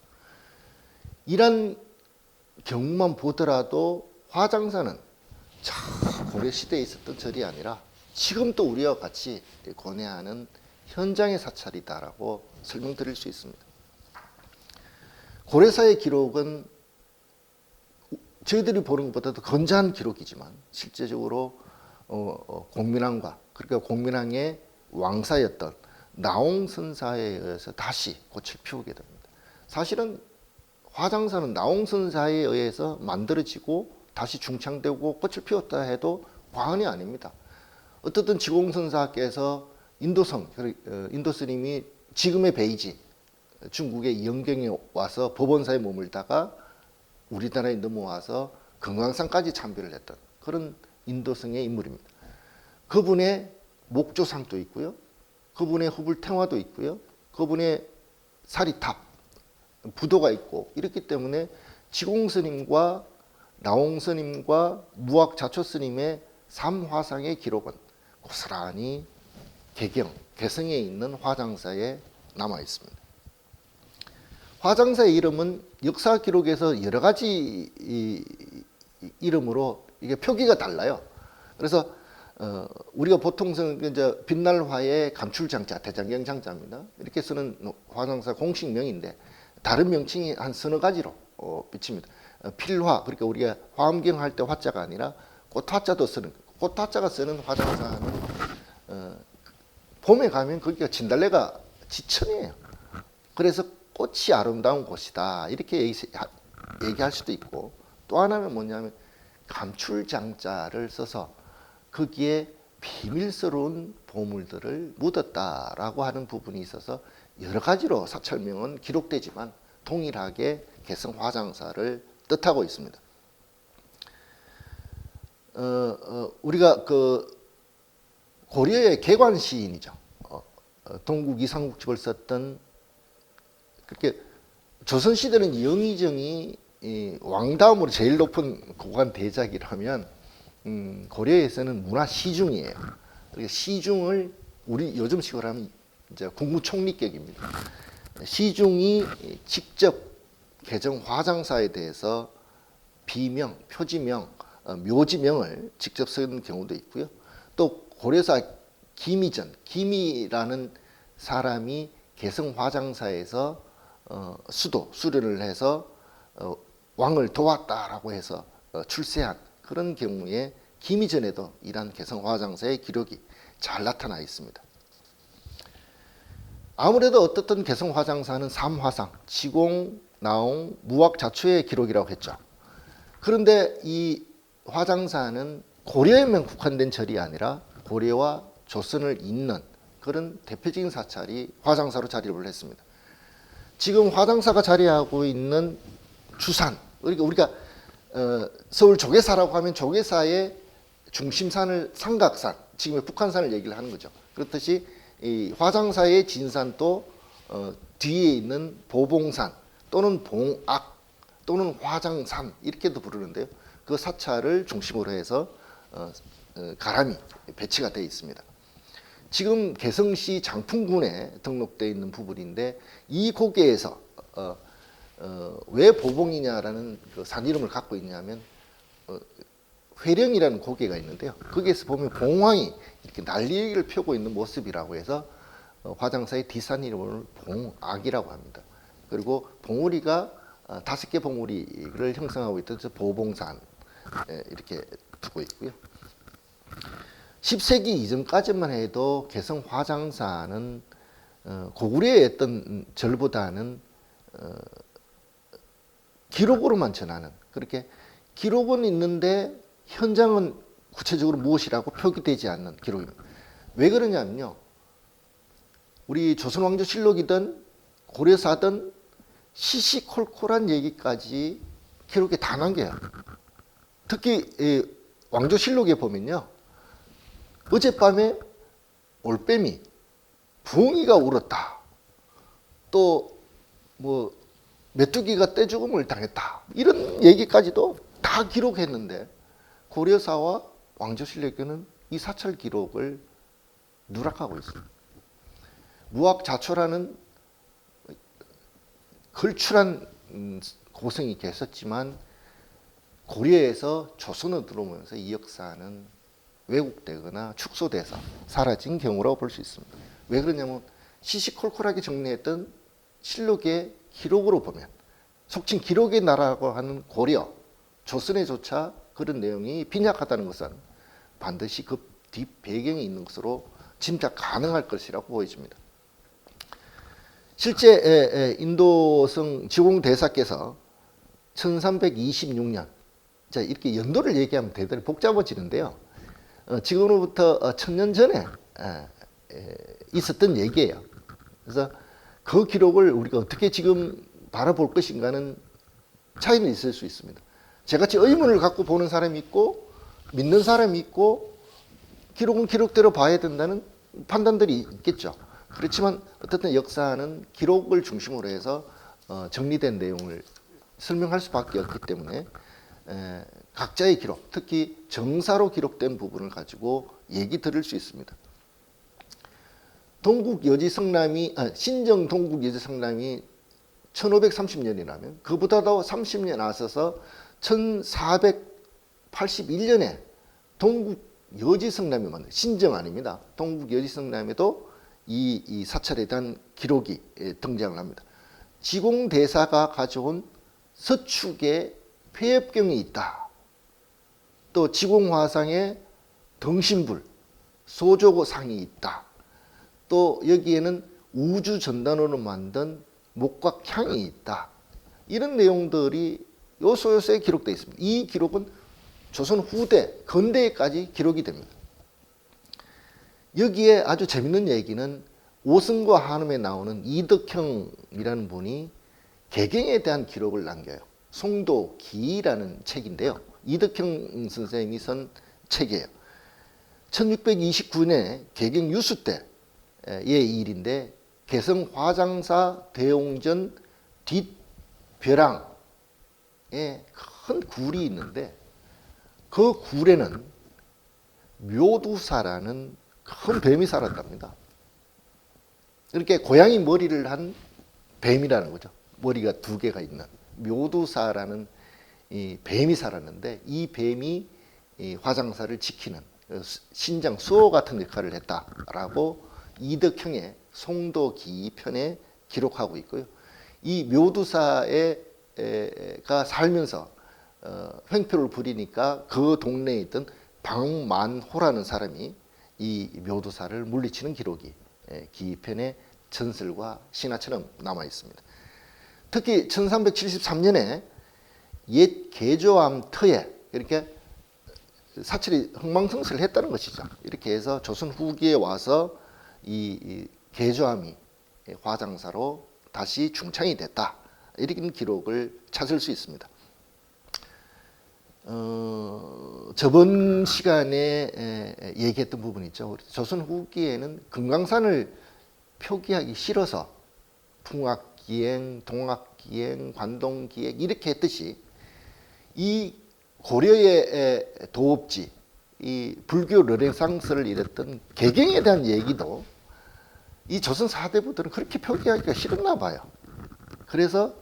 이런 경우만 보더라도 화장사는 고려 시대에 있었던 절이 아니라 지금 또 우리와 같이 고뇌하는 현장의 사찰이다라고 설명드릴 수 있습니다. 고려사의 기록은 저희들이 보는 것보다도 건재한 기록이지만 실제적으로 공민왕과 그러니까 공민왕의 왕사였던 나홍선사에 의해서 다시 꽃을 피우게 됩니다. 사실은 화장사는 나홍선사에 의해서 만들어지고 다시 중창되고 꽃을 피웠다 해도 과언이 아닙니다. 어떻든 지공선사께서 인도성, 인도 스님이 지금의 베이징, 중국의 영경에 와서 법원사에 머물다가 우리나라에 넘어와서 금강산까지 참배를 했던 그런 인도성의 인물입니다. 그분의 목조상도 있고요. 그분의 후불탱화도 있고요. 그분의 사리탑, 부도가 있고 이렇기 때문에 지공스님과 나홍스님과 무학자초스님의 삼화상의 기록은 고스란히 개성에 있는 화장사에 남아 있습니다. 화장사의 이름은 역사 기록에서 여러 가지 이름으로 이게 표기가 달라요. 그래서 우리가 보통 이제 빛날화의 감출장자, 대장경 장자입니다. 이렇게 쓰는 화장사 공식명인데 다른 명칭이 한 서너 가지로 비칩니다. 필화, 그러니까 우리가 화엄경 할 때 화자가 아니라 꽃화자도 쓰는, 꽃화자가 쓰는 화장사는 봄에 가면 거기가 진달래가 지천이에요. 그래서 꽃이 아름다운 곳이다 이렇게 얘기할 수도 있고, 또 하나는 뭐냐면 감출장자를 써서 거기에 비밀스러운 보물들을 묻었다라고 하는 부분이 있어서 여러 가지로 사찰명은 기록되지만 동일하게 개성 화장사를 뜻하고 있습니다. 우리가 그 고려의 개관 시인이죠. 동국 이상국집을 썼던, 그렇게 조선 시대는 영의정이 왕 다음으로 제일 높은 고관 대작이라면 고려에서는 문화 시중이에요. 그러니까 시중을 우리 요즘식으로 하면 이제 국무총리격입니다. 시중이 직접 개정 화장사에 대해서 비명, 표지명, 묘지명을 직접 쓰는 경우도 있고요. 또 고려사 김이라는 사람이 개성 화장사에서 수련을 해서 왕을 도왔다라고 해서 출세한 그런 경우에 김이전에도 이러한 개성 화장사의 기록이 잘 나타나 있습니다. 아무래도 어떻든 개성 화장사는 삼화상, 지공, 나홍, 무학, 자초의 기록이라고 했죠. 그런데 이 화장사는 고려에만 국한된 절이 아니라 고려와 조선을 잇는 그런 대표적인 사찰이 화장사로 자리를 했습니다. 지금 화장사가 자리하고 있는 주산, 그러니까 우리가 서울 조계사라고 하면 조계사의 중심산을 삼각산, 지금의 북한산을 얘기를 하는 거죠. 그렇듯이 이 화장사의 진산도 뒤에 있는 보봉산 또는 봉악 또는 화장산 이렇게도 부르는데요. 그 사찰을 중심으로 해서 가람이 배치가 되어 있습니다. 지금 개성시 장풍군에 등록되어 있는 부분인데 이 고개에서 왜 보봉이냐라는 그 산 이름을 갖고 있냐면 회령이라는 고개가 있는데요. 거기에서 보면 봉황이 이렇게 난리를 펴고 있는 모습이라고 해서 화장사의 뒷산 이름을 봉악이라고 합니다. 그리고 봉우리가 5개 봉우리를 형성하고 있던 보봉산 이렇게 두고 있고요. 10세기 이전까지만 해도 개성 화장사는 고구려의 어떤 절보다는 기록으로만 전하는, 그렇게 기록은 있는데 현장은 구체적으로 무엇이라고 표기되지 않는 기록입니다. 왜 그러냐면요, 우리 조선왕조실록이든 고려사든 시시콜콜한 얘기까지 기록에 다 남겨요. 특히 왕조실록에 보면요, 어젯밤에 올빼미, 부엉이가 울었다. 또 뭐 메뚜기가 떼죽음을 당했다. 이런 얘기까지도 다 기록했는데 고려사와 왕조실록에는 이 사찰 기록을 누락하고 있습니다. 무학자초라는 걸출한 고성이 계셨지만 고려에서 조선으로 들어오면서 이 역사는 왜곡되거나 축소돼서 사라진 경우라고 볼 수 있습니다. 왜 그러냐면 시시콜콜하게 정리했던 실록의 기록으로 보면, 속칭 기록의 나라라고 하는 고려, 조선에조차 그런 내용이 빈약하다는 것은 반드시 그 뒷 배경이 있는 것으로 짐작 가능할 것이라고 보여집니다. 실제 인도성 지공대사께서 1326년, 자 이렇게 연도를 얘기하면 대단히 복잡해지는데요. 지금으로부터 1000년 전에 있었던 얘기예요. 그래서 그 기록을 우리가 어떻게 지금 바라볼 것인가는 차이는 있을 수 있습니다. 저같이 의문을 갖고 보는 사람이 있고 믿는 사람이 있고 기록은 기록대로 봐야 된다는 판단들이 있겠죠. 그렇지만 어떻든 역사는 기록을 중심으로 해서 정리된 내용을 설명할 수밖에 없기 때문에 각자의 기록, 특히 정사로 기록된 부분을 가지고 얘기 들을 수 있습니다. 신정 동국여지성남이 1530년이라면 그보다도 30년 앞서서 1481년에 동국여지성남이 만든, 신정 아닙니다. 동국여지성남에도 이 사찰에 대한 기록이 등장을 합니다. 지공대사가 가져온 서축에 폐엽경이 있다. 또 지공화상에 등신불, 소조고상이 있다. 또 여기에는 우주전단으로 만든 목각향이 있다. 이런 내용들이 요소요소에 기록되어 있습니다. 이 기록은 조선 후대, 근대에까지 기록이 됩니다. 여기에 아주 재밌는 얘기는 오승과 한음에 나오는 이덕형이라는 분이 개경에 대한 기록을 남겨요. 송도기라는 책인데요. 이덕형 선생님이 쓴 책이에요. 1629년에 개경 유수 때의 일인데 개성 화장사 대옹전 뒷벼랑에 큰 굴이 있는데 그 굴에는 묘두사라는 큰 뱀이 살았답니다. 이렇게 고양이 머리를 한 뱀이라는 거죠. 머리가 2개가 있는 묘두사라는 이 뱀이 살았는데 이 뱀이 이 화장사를 지키는 신장 수호 같은 역할을 했다라고 이덕형의 송도기 편에 기록하고 있고요. 이 묘두사가 살면서 횡표를 부리니까 그 동네에 있던 방만호라는 사람이 이 묘두사를 물리치는 기록이 기편의 전설과 신화처럼 남아 있습니다. 특히 1373년에 옛 개조암 터에 이렇게 사찰이 흥망성쇠를 했다는 것이죠. 이렇게 해서 조선 후기에 와서 이 개조암이 화장사로 다시 중창이 됐다. 이런 기록을 찾을 수 있습니다. 저번 시간에 얘기했던 부분 있죠. 조선 후기에는 금강산을 표기하기 싫어서 풍악기행, 동악기행, 관동기행 이렇게 했듯이 이 고려의 도읍지 이 불교 르네상스를 일으켰던 개경에 대한 얘기도 이 조선 사대부들은 그렇게 표기하기가 싫었나 봐요. 그래서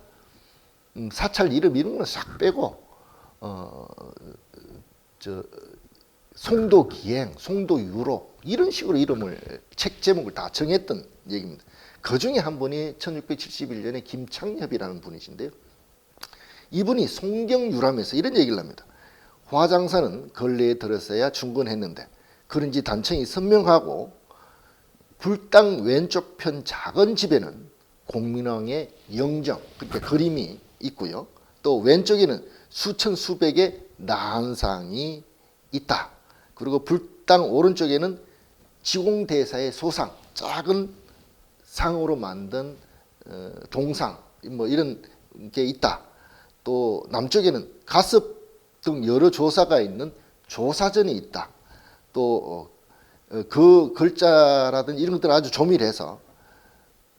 사찰 이름 이런 건 싹 빼고 송도기행, 송도유록 이런 식으로 이름을 책 제목을 다 정했던 얘기입니다. 그 중에 한 분이 1671년에 김창엽이라는 분이신데요. 이분이 송경유람에서 이런 얘기를 합니다. 화장사는 근래에 들었어야 중건했는데 그런지 단청이 선명하고 불당 왼쪽 편 작은 집에는 공민왕의 영정, 그러니까 그림이 있고요. 또 왼쪽에는 수천 수백의 난상이 있다. 그리고 불당 오른쪽에는 지공대사의 소상, 작은 상으로 만든 동상, 뭐 이런 게 있다. 또 남쪽에는 가습 등 여러 조사가 있는 조사전이 있다. 또 그 글자라든지 이런 것들을 아주 조밀해서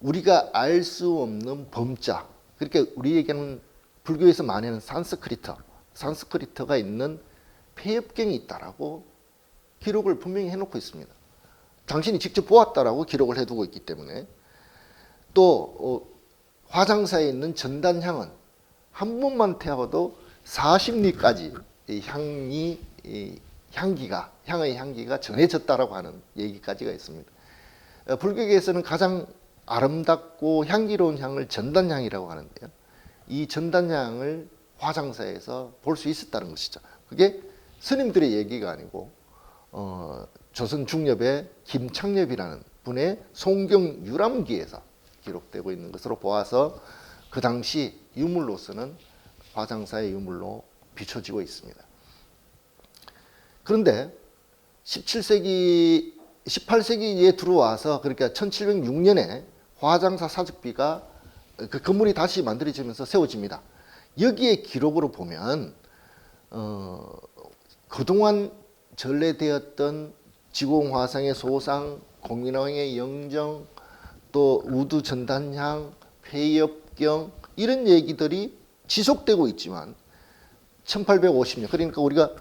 우리가 알 수 없는 범자, 그러니까 우리에게는 불교에서 많이 하는 산스크리트가 있는 폐엽경이 있다라고 기록을 분명히 해놓고 있습니다. 당신이 직접 보았다라고 기록을 해두고 있기 때문에. 또 화장사에 있는 전단향은 한 번만 태워도 40리까지 향의 향기가 전해졌다라고 하는 얘기까지가 있습니다. 불교계에서는 가장 아름답고 향기로운 향을 전단향이라고 하는데요. 이 전단향을 화장사에서 볼 수 있었다는 것이죠. 그게 스님들의 얘기가 아니고 조선 중엽의 김창엽이라는 분의 송경유람기에서 기록되고 있는 것으로 보아서 그 당시 유물로서는 화장사의 유물로 비춰지고 있습니다. 그런데 18세기에 들어와서 그러니까 1706년에 화장사 사적비가 그 건물이 다시 만들어지면서 세워집니다. 여기에 기록으로 보면 그동안 전래되었던 지공화상의 소상, 공민왕의 영정, 또 우두전단향, 폐엽경 이런 얘기들이 지속되고 있지만 1850년 그러니까 우리가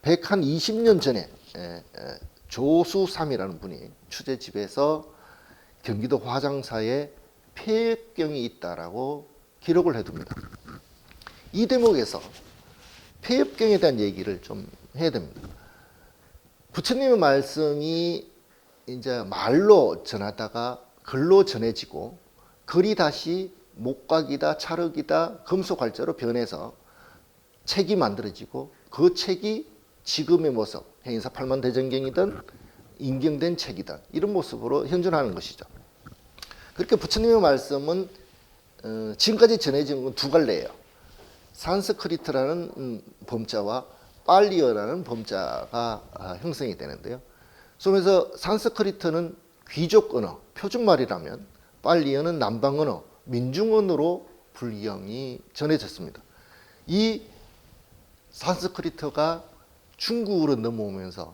120년 전에 조수삼이라는 분이 취재집에서 경기도 화장사에 폐엽경이 있다라고 기록을 해둡니다. 이 대목에서 폐엽경에 대한 얘기를 좀 해야 됩니다. 부처님의 말씀이 이제 말로 전하다가 글로 전해지고 글이 다시 목각이다, 찰흙이다, 금속활자로 변해서 책이 만들어지고 그 책이 지금의 모습, 해인사 팔만대전경이든 인경된 책이든 이런 모습으로 현존하는 것이죠. 그렇게 부처님의 말씀은 지금까지 전해진 건 두 갈래예요. 산스크리트라는 범자와 빨리어라는 범자가 형성이 되는데요. 그래서 산스크리트는 귀족 언어, 표준말이라면 빨리어는 남방 언어, 민중언어로 불경이 전해졌습니다. 이 산스크리트가 중국으로 넘어오면서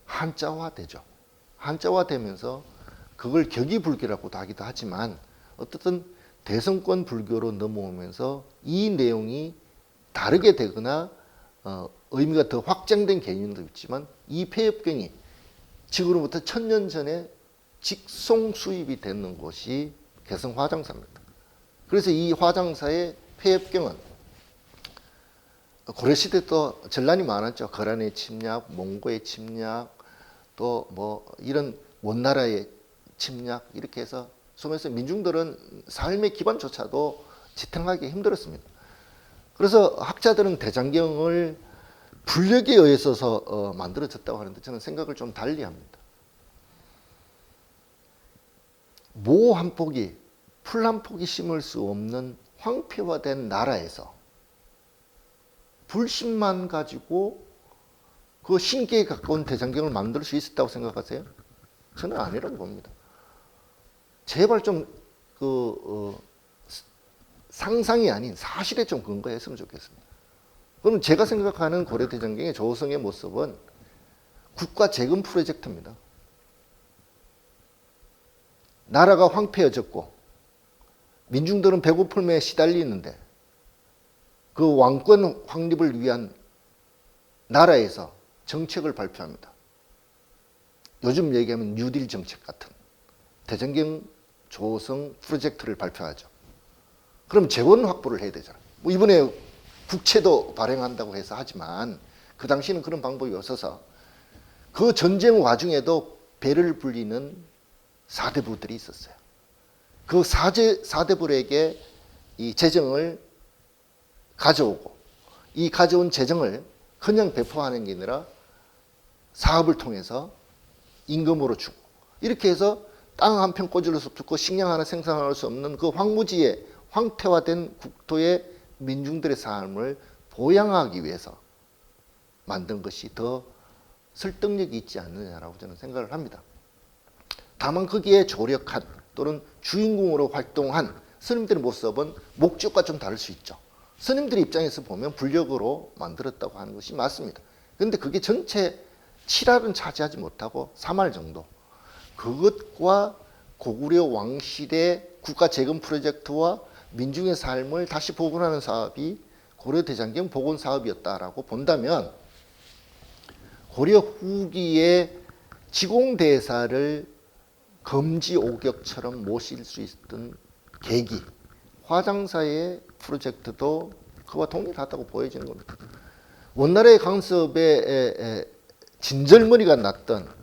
한자화되죠. 한자화되면서 그걸 격이불교라고도 하기도 하지만 어떻든 대성권 불교로 넘어오면서 이 내용이 다르게 되거나 의미가 더 확장된 개념도 있지만 이 폐엽경이 지금으로부터 1000년 전에 직송 수입이 되는 곳이 개성 화장사입니다. 그래서 이 화장사의 폐엽경은 고려시대 또 전란이 많았죠. 거란의 침략, 몽고의 침략, 또 뭐 이런 원나라의 침략 이렇게 해서 소면서 민중들은 삶의 기반조차도 지탱하기 힘들었습니다. 그래서 학자들은 대장경을 불력에 의해서 만들어졌다고 하는데 저는 생각을 좀 달리합니다. 모 한 폭이 풀 한 폭이 심을 수 없는 황폐화된 나라에서 불신만 가지고 그 신기에 가까운 대장경을 만들 수 있었다고 생각하세요? 저는 아니라고 봅니다. 제발 좀 상상이 아닌 사실에 좀 근거했으면 좋겠습니다. 그럼 제가 생각하는 고려대장경의 조성의 모습은 국가 재건 프로젝트입니다. 나라가 황폐해졌고 민중들은 배고픔에 시달리는데 그 왕권 확립을 위한 나라에서 정책을 발표합니다. 요즘 얘기하면 뉴딜 정책 같은 대전경 조성 프로젝트를 발표하죠. 그럼 재원 확보를 해야 되잖아요. 뭐 이번에 국채도 발행한다고 해서 하지만 그 당시에는 그런 방법이 없어서 그 전쟁 와중에도 배를 불리는 사대부들이 있었어요. 그 사대부에게 이 재정을 가져오고 이 가져온 재정을 그냥 배포하는 게 아니라 사업을 통해서 임금으로 주고 이렇게 해서 땅 한 평 꼬질러 서 죽고 식량 하나 생산할 수 없는 그 황무지에 황폐화된 국토의 민중들의 삶을 보양하기 위해서 만든 것이 더 설득력이 있지 않느냐라고 저는 생각을 합니다. 다만 거기에 조력한 또는 주인공으로 활동한 스님들의 모습은 목적과 좀 다를 수 있죠. 스님들 입장에서 보면 불력으로 만들었다고 하는 것이 맞습니다. 그런데 그게 전체 7할은 차지하지 못하고 3할 정도. 그것과 고구려 왕실의 국가 재건 프로젝트와 민중의 삶을 다시 복원하는 사업이 고려 대장경 복원 사업이었다라고 본다면 고려 후기의 지공대사를 검지 오격처럼 모실 수 있던 계기, 화장사의 프로젝트도 그와 동일하다고 보여지는 겁니다. 원나라의 강섭에 진절머리가 났던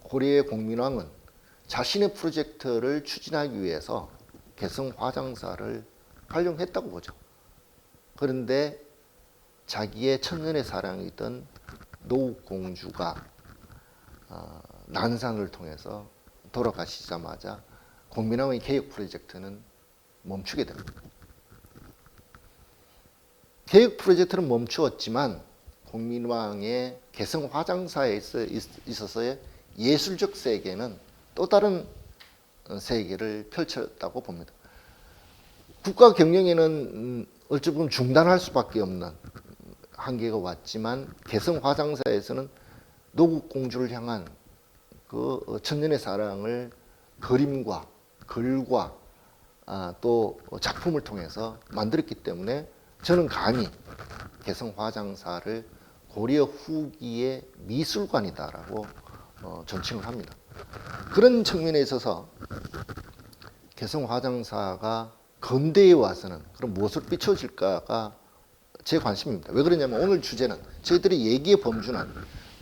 고려의 공민왕은 자신의 프로젝트를 추진하기 위해서 개성 화장사를 활용했다고 보죠. 그런데 자기의 천년의 사랑이던 노국공주가 난상을 통해서 돌아가시자마자 공민왕의 개혁 프로젝트는 멈추게 됩니다. 개혁 프로젝트는 멈추었지만 공민왕의 개성 화장사에 있어서의 예술적 세계는 또 다른 세계를 펼쳤다고 봅니다. 국가 경영에는 어찌 보면 중단할 수밖에 없는 한계가 왔지만 개성 화장사에서는 노국공주를 향한 그 천년의 사랑을 그림과 글과 또 작품을 통해서 만들었기 때문에 저는 감히 개성 화장사를 고려 후기의 미술관이다라고 존칭을 합니다. 그런 측면에 있어서 개성 화장사가 근대에 와서는 그런 무엇을 비춰질까가 제 관심입니다. 왜 그러냐면 오늘 주제는 저희들이 얘기의 범주는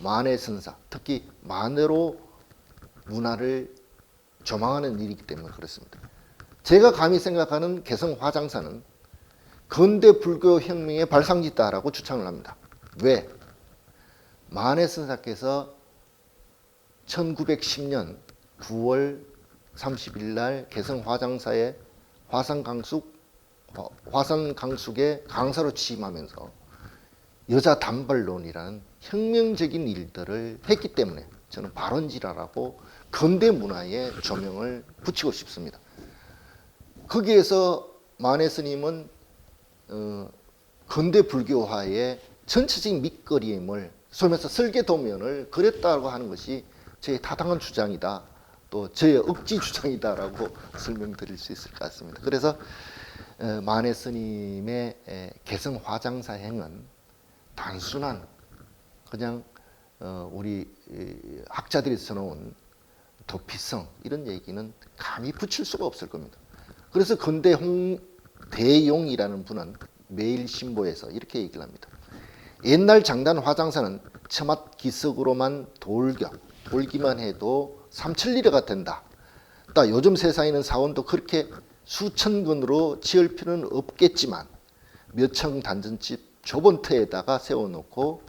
만해선사, 특히 만해로 문화를 조망하는 일이기 때문에 그렇습니다. 제가 감히 생각하는 개성 화장사는 근대 불교 혁명의 발상지다라고 주장을 합니다. 왜? 만해선사께서 1910년 9월 30일 날 개성 화장사의 화산강숙의 강사로 취임하면서 여자 단발론이라는 혁명적인 일들을 했기 때문에 저는 발원지라라고 근대 문화에 조명을 붙이고 싶습니다. 거기에서 만해 스님은 근대 불교화의 전체적인 밑그림을 소면서 설계도면을 그렸다고 하는 것이 저의 타당한 주장이다. 또 저의 억지 주장이다라고 설명드릴 수 있을 것 같습니다. 그래서 만해 스님의 개성 화장사 행은 단순한 그냥 우리 학자들이 써놓은 도피성 이런 얘기는 감히 붙일 수가 없을 겁니다. 그래서 근대 홍대용이라는 분은 매일신보에서 이렇게 얘기를 합니다. 옛날 장단 화장사는 처맛 기석으로만 돌기만 해도 3천리래가 된다. 또 요즘 세상에는 사원도 그렇게 수천 건으로 지을 필요는 없겠지만 몇 층 단전집 좁은 터에다가 세워놓고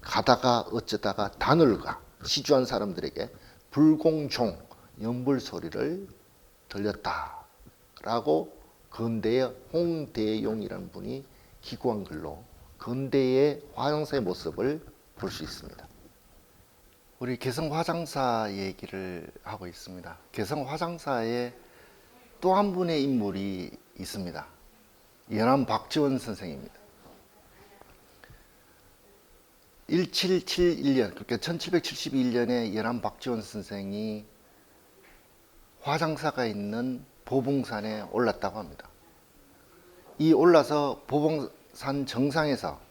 가다가 어쩌다가 다늘가 시주한 사람들에게 불공종 연불 소리를 들렸다라고 근대의 홍대용이라는 분이 기고한 글로 근대의 화장사의 모습을 볼 수 있습니다. 우리 개성 화장사 얘기를 하고 있습니다. 개성 화장사에 또 한 분의 인물이 있습니다. 연암 박지원 선생입니다. 1771년, 그러니까 1771년에 연암 박지원 선생이 화장사가 있는 보봉산에 올랐다고 합니다. 이 올라서 보봉산 정상에서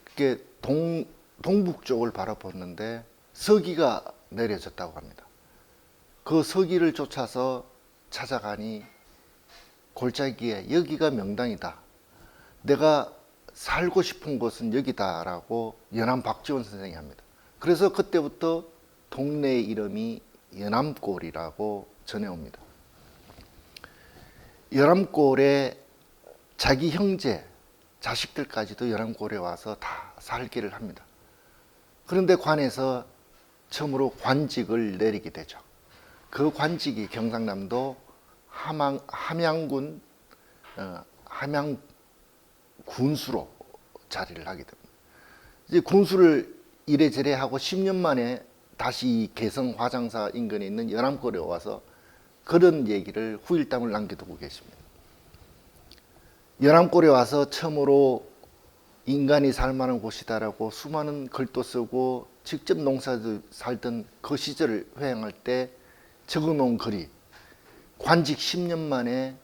그게 동북 쪽을 바라봤는데 서기가 내려졌다고 합니다. 그 서기를 쫓아서 찾아가니 골짜기에 여기가 명당이다. 내가 살고 싶은 곳은 여기다라고 연암 박지원 선생이 합니다. 그래서 그때부터 동네의 이름이 연암골이라고 전해옵니다. 연암골에 자기 형제, 자식들까지도 연암골에 와서 다 살기를 합니다. 그런데 관에서 처음으로 관직을 내리게 되죠. 그 관직이 경상남도 함양군 함양군수로 자리를 하게 됩니다. 이제 군수를 이래저래 하고 10년 만에 다시 개성 화장사 인근에 있는 연암골에 와서 그런 얘기를 후일담을 남겨두고 계십니다. 연암골에 와서 처음으로 인간이 살만한 곳이다라고 수많은 글도 쓰고 직접 농사도 살던 그 시절을 회상할 때 적어놓은 글이 관직 10년 만에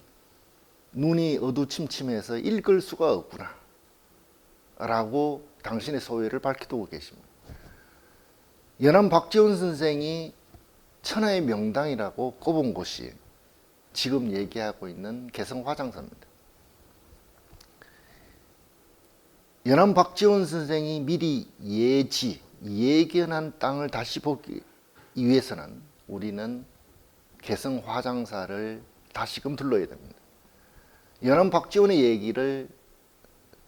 눈이 어두침침해서 읽을 수가 없구나 라고 당신의 소회를 밝혀두고 계십니다. 연암 박지원 선생이 천하의 명당이라고 꼽은 곳이 지금 얘기하고 있는 개성 화장사입니다. 연암 박지원 선생이 미리 예견한 땅을 다시 보기 위해서는 우리는 개성 화장사를 다시금 둘러야 됩니다. 연암 박지원의 얘기를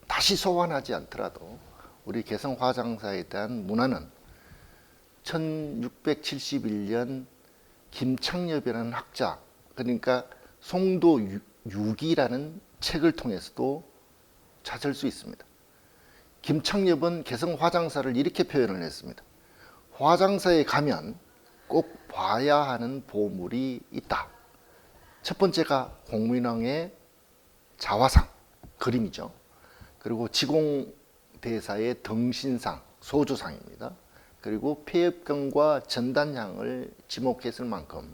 다시 소환하지 않더라도 우리 개성 화장사에 대한 문화는 1671년 김창엽이라는 학자, 그러니까 송도 유기라는 책을 통해서도 찾을 수 있습니다. 김창엽은 개성 화장사를 이렇게 표현을 했습니다. 화장사에 가면 꼭 봐야 하는 보물이 있다. 첫 번째가 공민왕의 자화상, 그림이죠. 그리고 지공대사의 등신상, 소주상입니다. 그리고 폐엽경과 전단향을 지목했을 만큼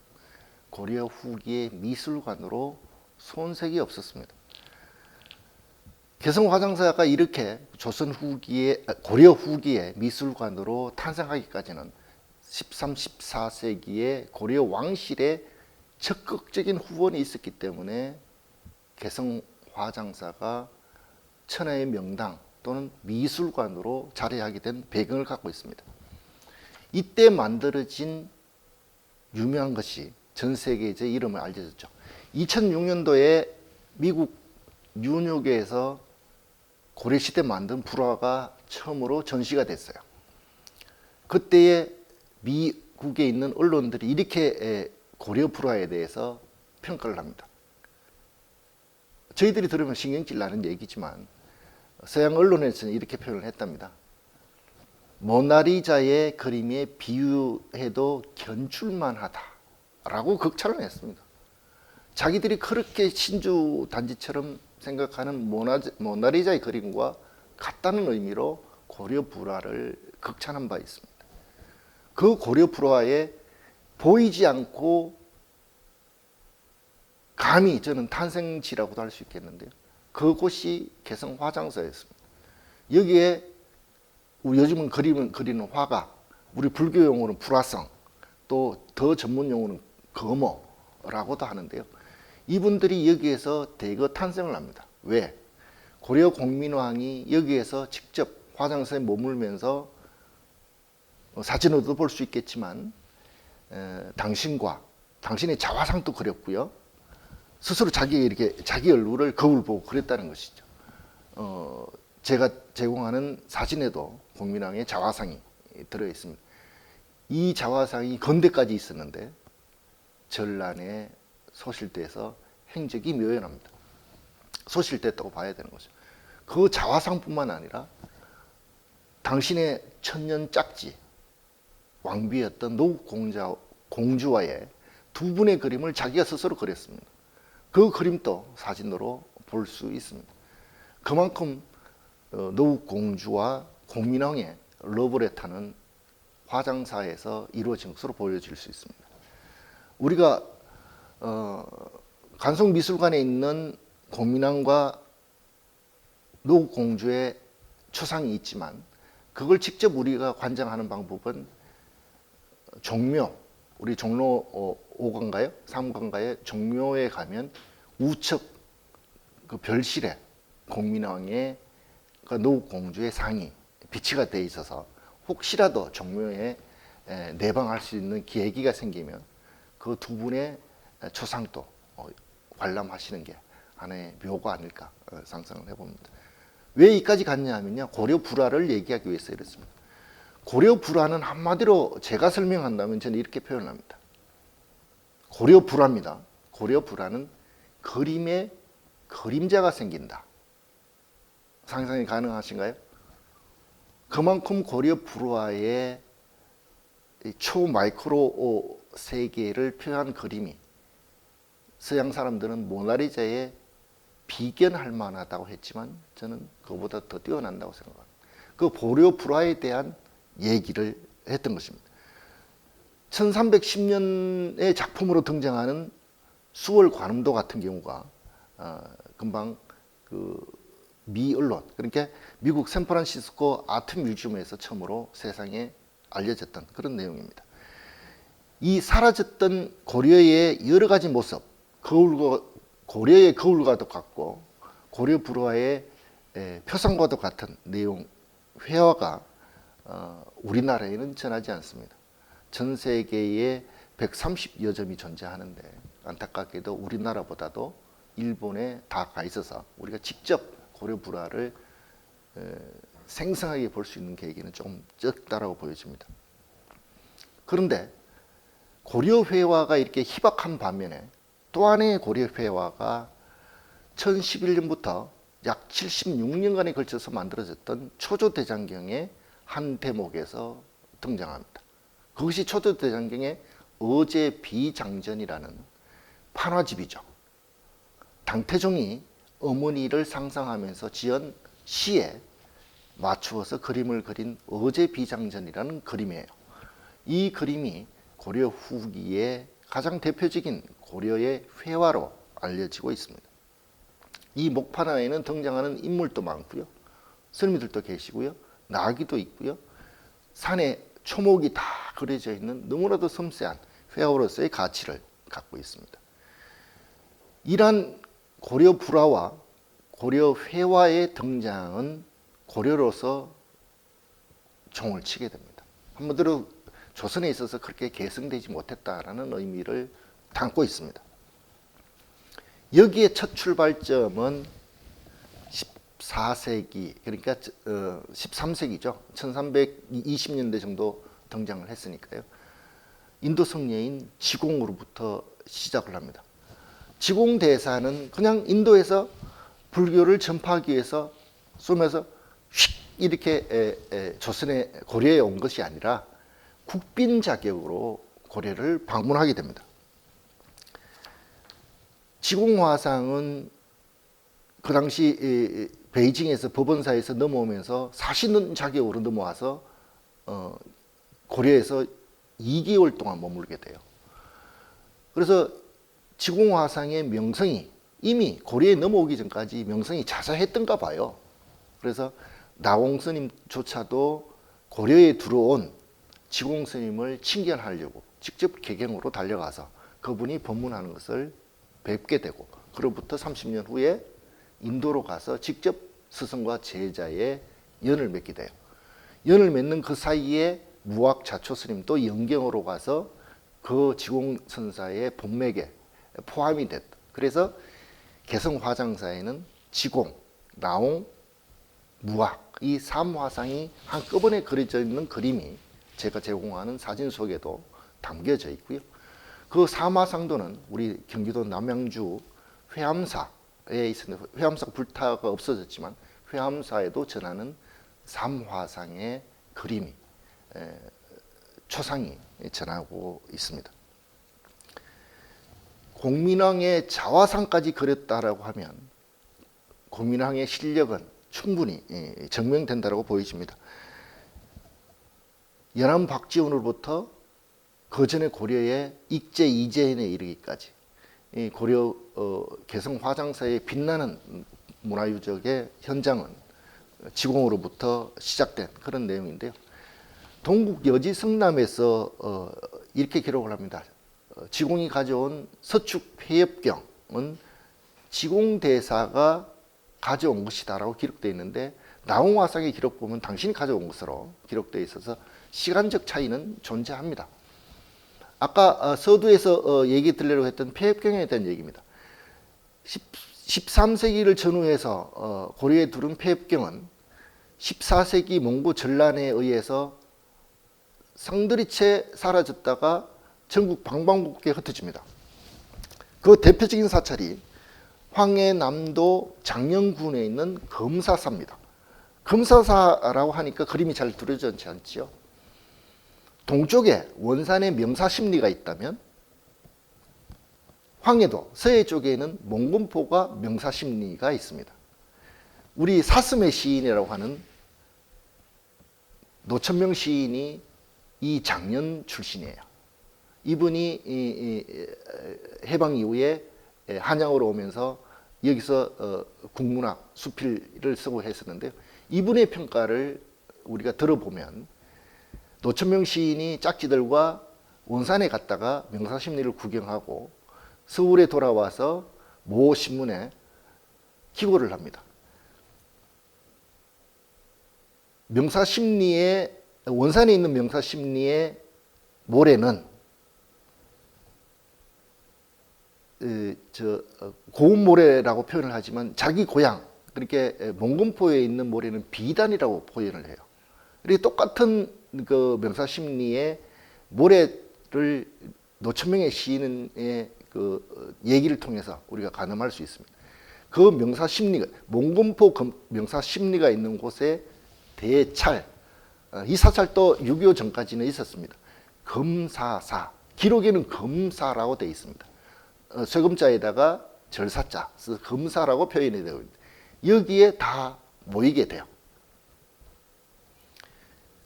고려 후기의 미술관으로 손색이 없었습니다. 개성 화장사가 이렇게 조선 후기에, 고려 후기의 미술관으로 탄생하기까지는 13, 14세기에 고려 왕실의 적극적인 후원이 있었기 때문에 개성 화장사가 천하의 명당 또는 미술관으로 자리하게 된 배경을 갖고 있습니다. 이때 만들어진 유명한 것이 전 세계에 제 이름을 알려졌죠. 2006년도에 미국 뉴욕에서 고려시대 만든 불화가 처음으로 전시가 됐어요. 그때에 미국에 있는 언론들이 이렇게 고려 불화에 대해서 평가를 합니다. 저희들이 들으면 신경질 나는 얘기지만 서양 언론에서는 이렇게 표현을 했답니다. 모나리자의 그림에 비유해도 견출만하다라고 극찬을 했습니다. 자기들이 그렇게 신주 단지처럼 생각하는 모나리자의 그림과 같다는 의미로 고려 불화를 극찬한 바 있습니다. 그 고려 불화에 보이지 않고 감히 저는 탄생지라고도 할 수 있겠는데요. 그곳이 개성 화장사였습니다. 여기에 요즘은 그리는 화가, 우리 불교 용어는 불화성, 또 더 전문 용어는 거모라고도 하는데요. 이분들이 여기에서 대거 탄생을 합니다. 왜? 고려 공민왕이 여기에서 직접 화장사에 머물면서 사진으로도 볼 수 있겠지만 당신의 자화상도 그렸고요. 스스로 자기 얼굴을 거울 보고 그랬다는 것이죠. 제가 제공하는 사진에도 공민왕의 자화상이 들어 있습니다. 이 자화상이 건대까지 있었는데 전란에 소실돼서 행적이 묘연합니다. 소실됐다고 봐야 되는 거죠. 그 자화상뿐만 아니라 당신의 천년 짝지 왕비였던 노국 공주와의 두 분의 그림을 자기가 스스로 그렸습니다. 그 그림도 사진으로 볼 수 있습니다. 그만큼 노국 공주와 공민왕의 러브레터는 화장사에서 이루어진 것으로 보여질 수 있습니다. 우리가 간송미술관에 있는 공민왕과 노국 공주의 초상이 있지만 그걸 직접 우리가 관장하는 방법은 종묘, 우리 종로 5관가요? 3관가에 종묘에 가면 우측 그 별실에 공민왕의 그 노국공주의 상이 비치가 돼 있어서 혹시라도 종묘에 내방할 수 있는 계기가 생기면 그 두 분의 초상도 관람하시는 게 하나의 묘가 아닐까 상상을 해봅니다. 왜 여기까지 갔냐 하면요, 고려 불화를 얘기하기 위해서 이렇습니다. 고려 불화는 한마디로 제가 설명한다면 저는 이렇게 표현합니다. 고려 불화입니다. 고려 불화는 그림에 그림자가 생긴다. 상상이 가능하신가요? 그만큼 고려 불화의 초마이크로 세계를 표현한 그림이 서양 사람들은 모나리자에 비견할 만하다고 했지만 저는 그보다 더 뛰어난다고 생각합니다. 그 고려 불화에 대한 얘기를 했던 것입니다. 1310년의 작품으로 등장하는 수월 관음도 같은 경우가 금방 그 미 언론, 그러니까 미국 샌프란시스코 아트 뮤지엄에서 처음으로 세상에 알려졌던 그런 내용입니다. 이 사라졌던 고려의 여러 가지 모습, 고려의 거울과도 같고 고려 불화의 표상과도 같은 내용 회화가 우리나라에는 전하지 않습니다. 전 세계에 130여 점이 존재하는데 안타깝게도 우리나라보다도 일본에 다 가 있어서 우리가 직접 고려 불화를 생생하게 볼 수 있는 계기는 조금 적다라고 보여집니다. 그런데 고려 회화가 이렇게 희박한 반면에 또 하나의 고려 회화가 1011년부터 약 76년간에 걸쳐서 만들어졌던 초조대장경의 한 대목에서 등장합니다. 그것이 초조대장경의 어제비장전이라는 판화집이죠. 당태종이 어머니를 상상하면서 지은 시에 맞추어서 그림을 그린 어제비장전이라는 그림이에요. 이 그림이 고려 후기의 가장 대표적인 고려의 회화로 알려지고 있습니다. 이 목판화에는 등장하는 인물도 많고요, 스님들도 계시고요, 나귀도 있고요, 산에 초목이 다 그려져 있는 너무나도 섬세한 회화로서의 가치를 갖고 있습니다. 이러한 고려 불화와 고려 회화의 등장은 고려로서 종을 치게 됩니다. 한마디로 조선에 있어서 그렇게 계승되지 못했다라는 의미를 담고 있습니다. 여기에 첫 출발점은 14세기, 그러니까 13세기죠. 1320년대 정도 등장을 했으니까요. 인도 성녀인 지공으로부터 시작을 합니다. 지공 대사는 그냥 인도에서 불교를 전파하기 위해서 쏘면서 휙 이렇게 조선에 고려에 온 것이 아니라 국빈 자격으로 고려를 방문하게 됩니다. 지공화상은 그 당시 베이징에서 법원사에서 넘어오면서 사시는 자격으로 넘어와서 고려에서 2개월 동안 머물게 돼요. 그래서 지공화상의 명성이 이미 고려에 넘어오기 전까지 명성이 자자했던가 봐요. 그래서 나홍스님조차도 고려에 들어온 지공스님을 칭견하려고 직접 개경으로 달려가서 그분이 법문하는 것을 뵙게 되고, 그로부터 30년 후에 인도로 가서 직접 스승과 제자의 연을 맺게 돼요. 연을 맺는 그 사이에 무학 자초스님도 영경으로 가서 그 지공선사의 본맥에 포함이 됐다. 그래서 개성화장사에는 지공, 나홍, 무학 이 3화상이 한꺼번에 그려져 있는 그림이 제가 제공하는 사진 속에도 담겨져 있고요. 그 3화상도는 우리 경기도 남양주 회암사에 있었는데, 회암사가 불타가 없어졌지만 회암사에도 전하는 3화상의 그림이 초상이 전하고 있습니다. 공민왕의 자화상까지 그렸다라고 하면 공민왕의 실력은 충분히 증명된다고 보여집니다. 연암 박지원으로부터 그 전에 고려의 익제 이재현에 이르기까지 고려 개성 화장사의 빛나는 문화유적의 현장은 지공으로부터 시작된 그런 내용인데요. 동국 여지 성남에서 이렇게 기록을 합니다. 지공이 가져온 서축 폐엽경은 지공대사가 가져온 것이다라고 기록되어 있는데 나홍화상의 기록 보면 당신이 가져온 것으로 기록되어 있어서 시간적 차이는 존재합니다. 아까 서두에서 얘기 드리려고 했던 폐엽경에 대한 얘기입니다. 13세기를 전후해서 고려에 두른 폐엽경은 14세기 몽고 전란에 의해서 상들이채 사라졌다가 전국 방방곡곡에 흩어집니다. 그 대표적인 사찰이 황해남도 장영군에 있는 검사사입니다. 검사사라고 하니까 그림이 잘 그려지지 않지요. 동쪽에 원산에 명사심리가 있다면 황해도 서해 쪽에는 몽금포가 명사심리가 있습니다. 우리 사슴의 시인이라고 하는 노천명 시인이 이 장년 출신이에요. 이분이 해방 이후에 한양으로 오면서 여기서 국문학, 수필을 쓰고 했었는데요. 이분의 평가를 우리가 들어보면 노천명 시인이 짝지들과 원산에 갔다가 명사심리를 구경하고 서울에 돌아와서 모 신문에 기고를 합니다. 명사심리의 원산에 있는 명사심리의 모래는 고운모래라고 표현을 하지만 자기 고향 그렇게 몽금포에 있는 모래는 비단이라고 표현을 해요. 이렇게 똑같은 그 명사심리의 모래를 노천명의 시인의 그 얘기를 통해서 우리가 가늠할 수 있습니다. 그 명사심리가 몽금포 명사심리가 있는 곳에 대찰, 이 사찰도 6.25 전까지는 있었습니다. 검사사, 기록에는 검사라고 되어 있습니다. 쇠금자에다가 절사자, 검사라고 표현이 되어 있습니다. 여기에 다 모이게 돼요.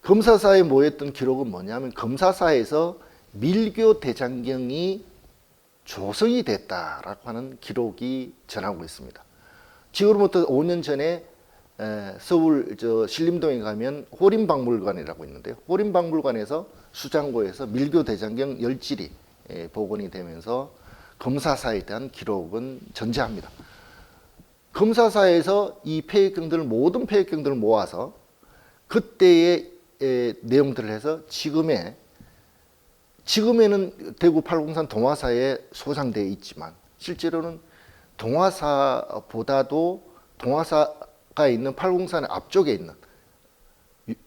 검사사에 모였던 기록은 뭐냐면 검사사에서 밀교 대장경이 조성이 됐다라고 하는 기록이 전하고 있습니다. 지금으로부터 5년 전에 서울 신림동에 가면 호림박물관이라고 있는데요. 호림박물관에서 수장고에서 밀교 대장경 열질이 복원이 되면서 검사사에 대한 기록은 전제합니다. 검사사에서 이 폐역경들을 모든 폐역경들을 모아서 그때의 내용들을 해서 지금에는 대구 팔공산 동화사에 소장되어 있지만 실제로는 동화사보다도 동화사가 있는 팔공산 앞쪽에 있는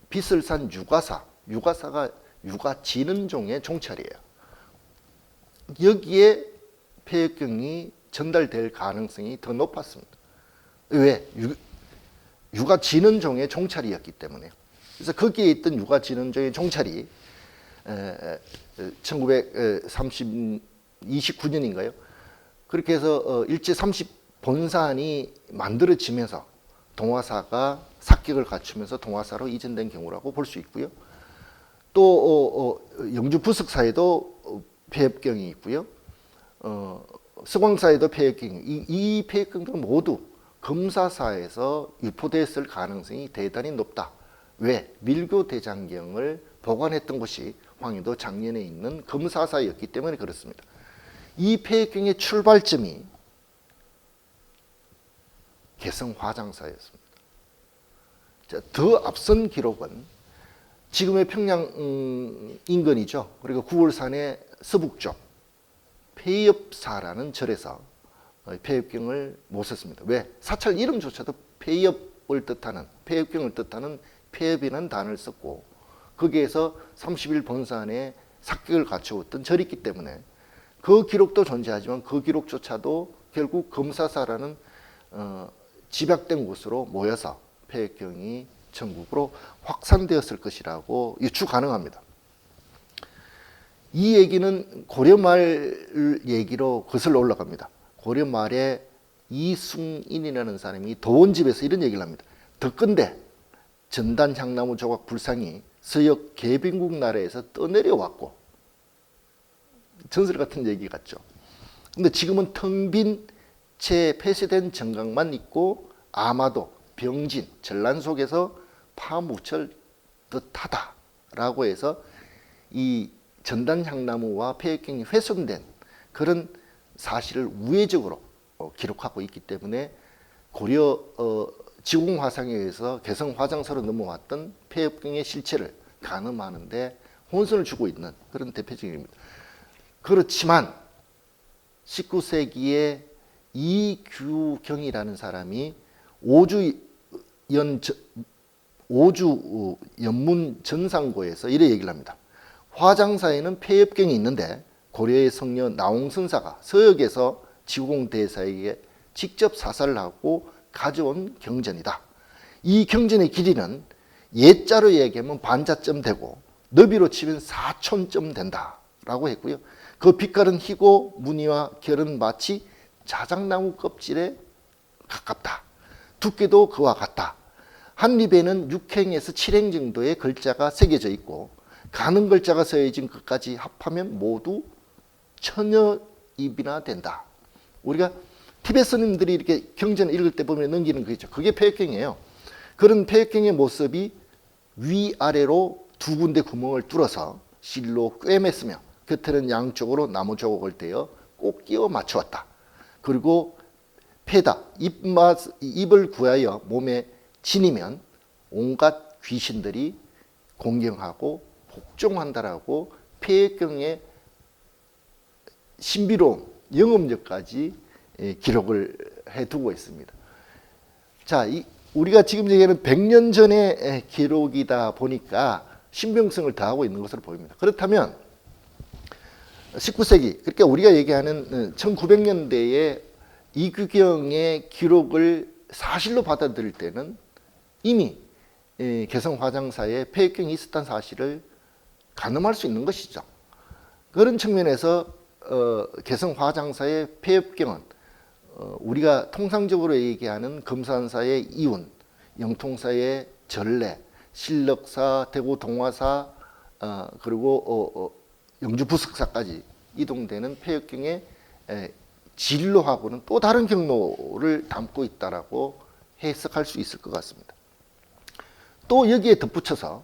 비설산 유가사가 유가진은종의 종찰이에요. 여기에 폐역경이 전달될 가능성이 더 높았습니다. 왜? 유가진은종의 종찰이었기 때문에. 그래서 거기에 있던 유가진은종의 종찰이 1929년인가요? 그렇게 해서 일제 30 본산이 만들어지면서 동화사가 삭격을 갖추면서 동화사로 이전된 경우라고 볼 수 있고요. 또 영주 부석사에도 폐역경이 있고요. 서광사에도 폐역경이 이 폐역경들은 모두 검사사에서 유포됐을 가능성이 대단히 높다. 왜? 밀교 대장경을 보관했던 곳이 황해도 장년에 있는 검사사였기 때문에 그렇습니다. 이 폐역경의 출발점이 개성 화장사였습니다. 자, 더 앞선 기록은 지금의 평양 인근이죠. 그리고 구월산의 서북쪽 폐엽사라는 절에서 폐엽경을 모셨습니다. 왜? 사찰 이름조차도 폐엽을 뜻하는 폐엽경을 뜻하는 폐엽이라는 단어를 썼고 거기에서 30일 본산에 삭격을 갖추었던 절이 있기 때문에 그 기록도 존재하지만 그 기록조차도 결국 검사사라는 집약된 곳으로 모여서 폐역경이 전국으로 확산되었을 것이라고 유추 가능합니다. 이 얘기는 고려말 얘기로 거슬러 올라갑니다. 고려말에 이숭인이라는 사람이 도원집에서 이런 얘기를 합니다. 덕건대 전단 향나무 조각 불상이 서역 계빈국 나라에서 떠내려왔고 전설 같은 얘기 같죠. 근데 지금은 텅 빈 채 폐쇄된 정각만 있고 아마도 병진, 전란 속에서 파묻힐 듯하다라고 해서 이 전단향나무와 폐역경이 훼손된 그런 사실을 우회적으로 기록하고 있기 때문에 고려 지공화상에 의해서 개성 화장사로 넘어왔던 폐역경의 실체를 가늠하는데 혼선을 주고 있는 그런 대표적인 일입니다. 그렇지만 19세기에 이규경이라는 사람이 오주 연문 전상고에서 이래 얘기를 합니다. 화장사에는 폐엽경이 있는데 고려의 성녀 나홍선사가 서역에서 지공대사에게 직접 사살을 하고 가져온 경전이다. 이 경전의 길이는 예자로 얘기하면 반자점 되고 너비로 치면 4촌점 된다라고 했고요. 그 빛깔은 희고 무늬와 결은 마치 자작나무 껍질에 가깝다. 두께도 그와 같다. 한 립에는 6행에서 7행 정도의 글자가 새겨져 있고 가는 글자가 써진 것까지 합하면 모두 1000여 입이나 된다. 우리가 티베트 스님들이 이렇게 경전을 읽을 때 보면 넘기는 거 있죠. 그게 폐역경이에요. 그런 폐역경의 모습이 위아래로 두 군데 구멍을 뚫어서 실로 꿰맸으며 곁에는 양쪽으로 나무 조각을 떼어 꼭 끼워 맞추었다. 그리고 패다, 입을 구하여 몸에 지니면 온갖 귀신들이 공경하고 복종한다라고 폐역경의 신비로운 영업력까지 기록을 해두고 있습니다. 자, 우리가 지금 얘기하는 100년 전의 기록이다 보니까 신빙성을 더하고 있는 것으로 보입니다. 그렇다면 19세기, 그러니까 우리가 얘기하는 1900년대에 이규경의 기록을 사실로 받아들일 때는 이미 개성 화장사에 폐역경이 있었다는 사실을 가늠할 수 있는 것이죠. 그런 측면에서 개성 화장사의 폐역경은 우리가 통상적으로 얘기하는 금산사의 이운, 영통사의 전래, 신력사, 대구 동화사, 그리고 영주 부석사까지 이동되는 폐역경의 진로하고는 또 다른 경로를 담고 있다라고 해석할 수 있을 것 같습니다. 또 여기에 덧붙여서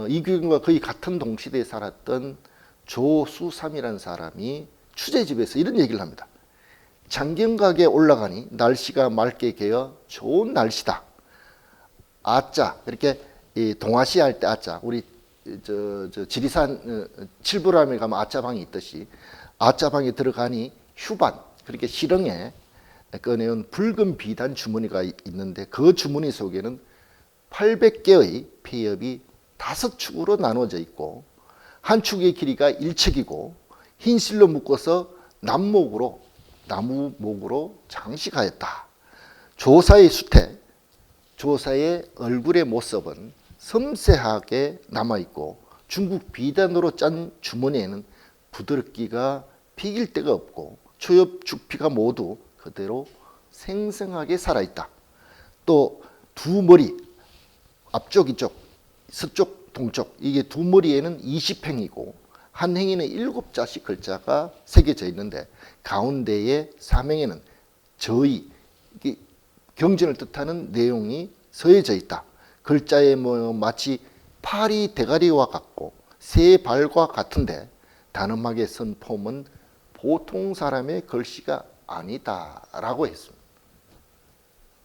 이규경과 거의 같은 동시대에 살았던 조수삼이라는 사람이 추제집에서 이런 얘기를 합니다. 장경각에 올라가니 날씨가 맑게 개어 좋은 날씨다. 아짜, 이렇게 동아시아 할 때 아짜, 우리 지리산 칠부람에 가면 아짜방이 있듯이 아짜방에 들어가니 휴반, 그렇게 실흥에 꺼내온 붉은 비단 주머니가 있는데 그 주머니 속에는 800개의 폐엽이 5축으로 나눠져 있고 한 축의 길이가 1척이고 흰 실로 묶어서 나무목으로 장식하였다. 조사의 수태, 조사의 얼굴의 모습은 섬세하게 남아있고 중국 비단으로 짠 주머니에는 부드럽기가 피길 데가 없고 초엽 죽피가 모두 그대로 생생하게 살아있다. 또 두 머리, 앞쪽, 이쪽, 서쪽, 동쪽, 이게 두 머리에는 20행이고 한 행에는 7자씩 글자가 새겨져 있는데 가운데의 3행에는 저의, 경전을 뜻하는 내용이 서해져 있다. 글자의 마치 파리 대가리와 같고 새 발과 같은데 단음하게 쓴 폼은 보통 사람의 글씨가 아니다라고 했습니다.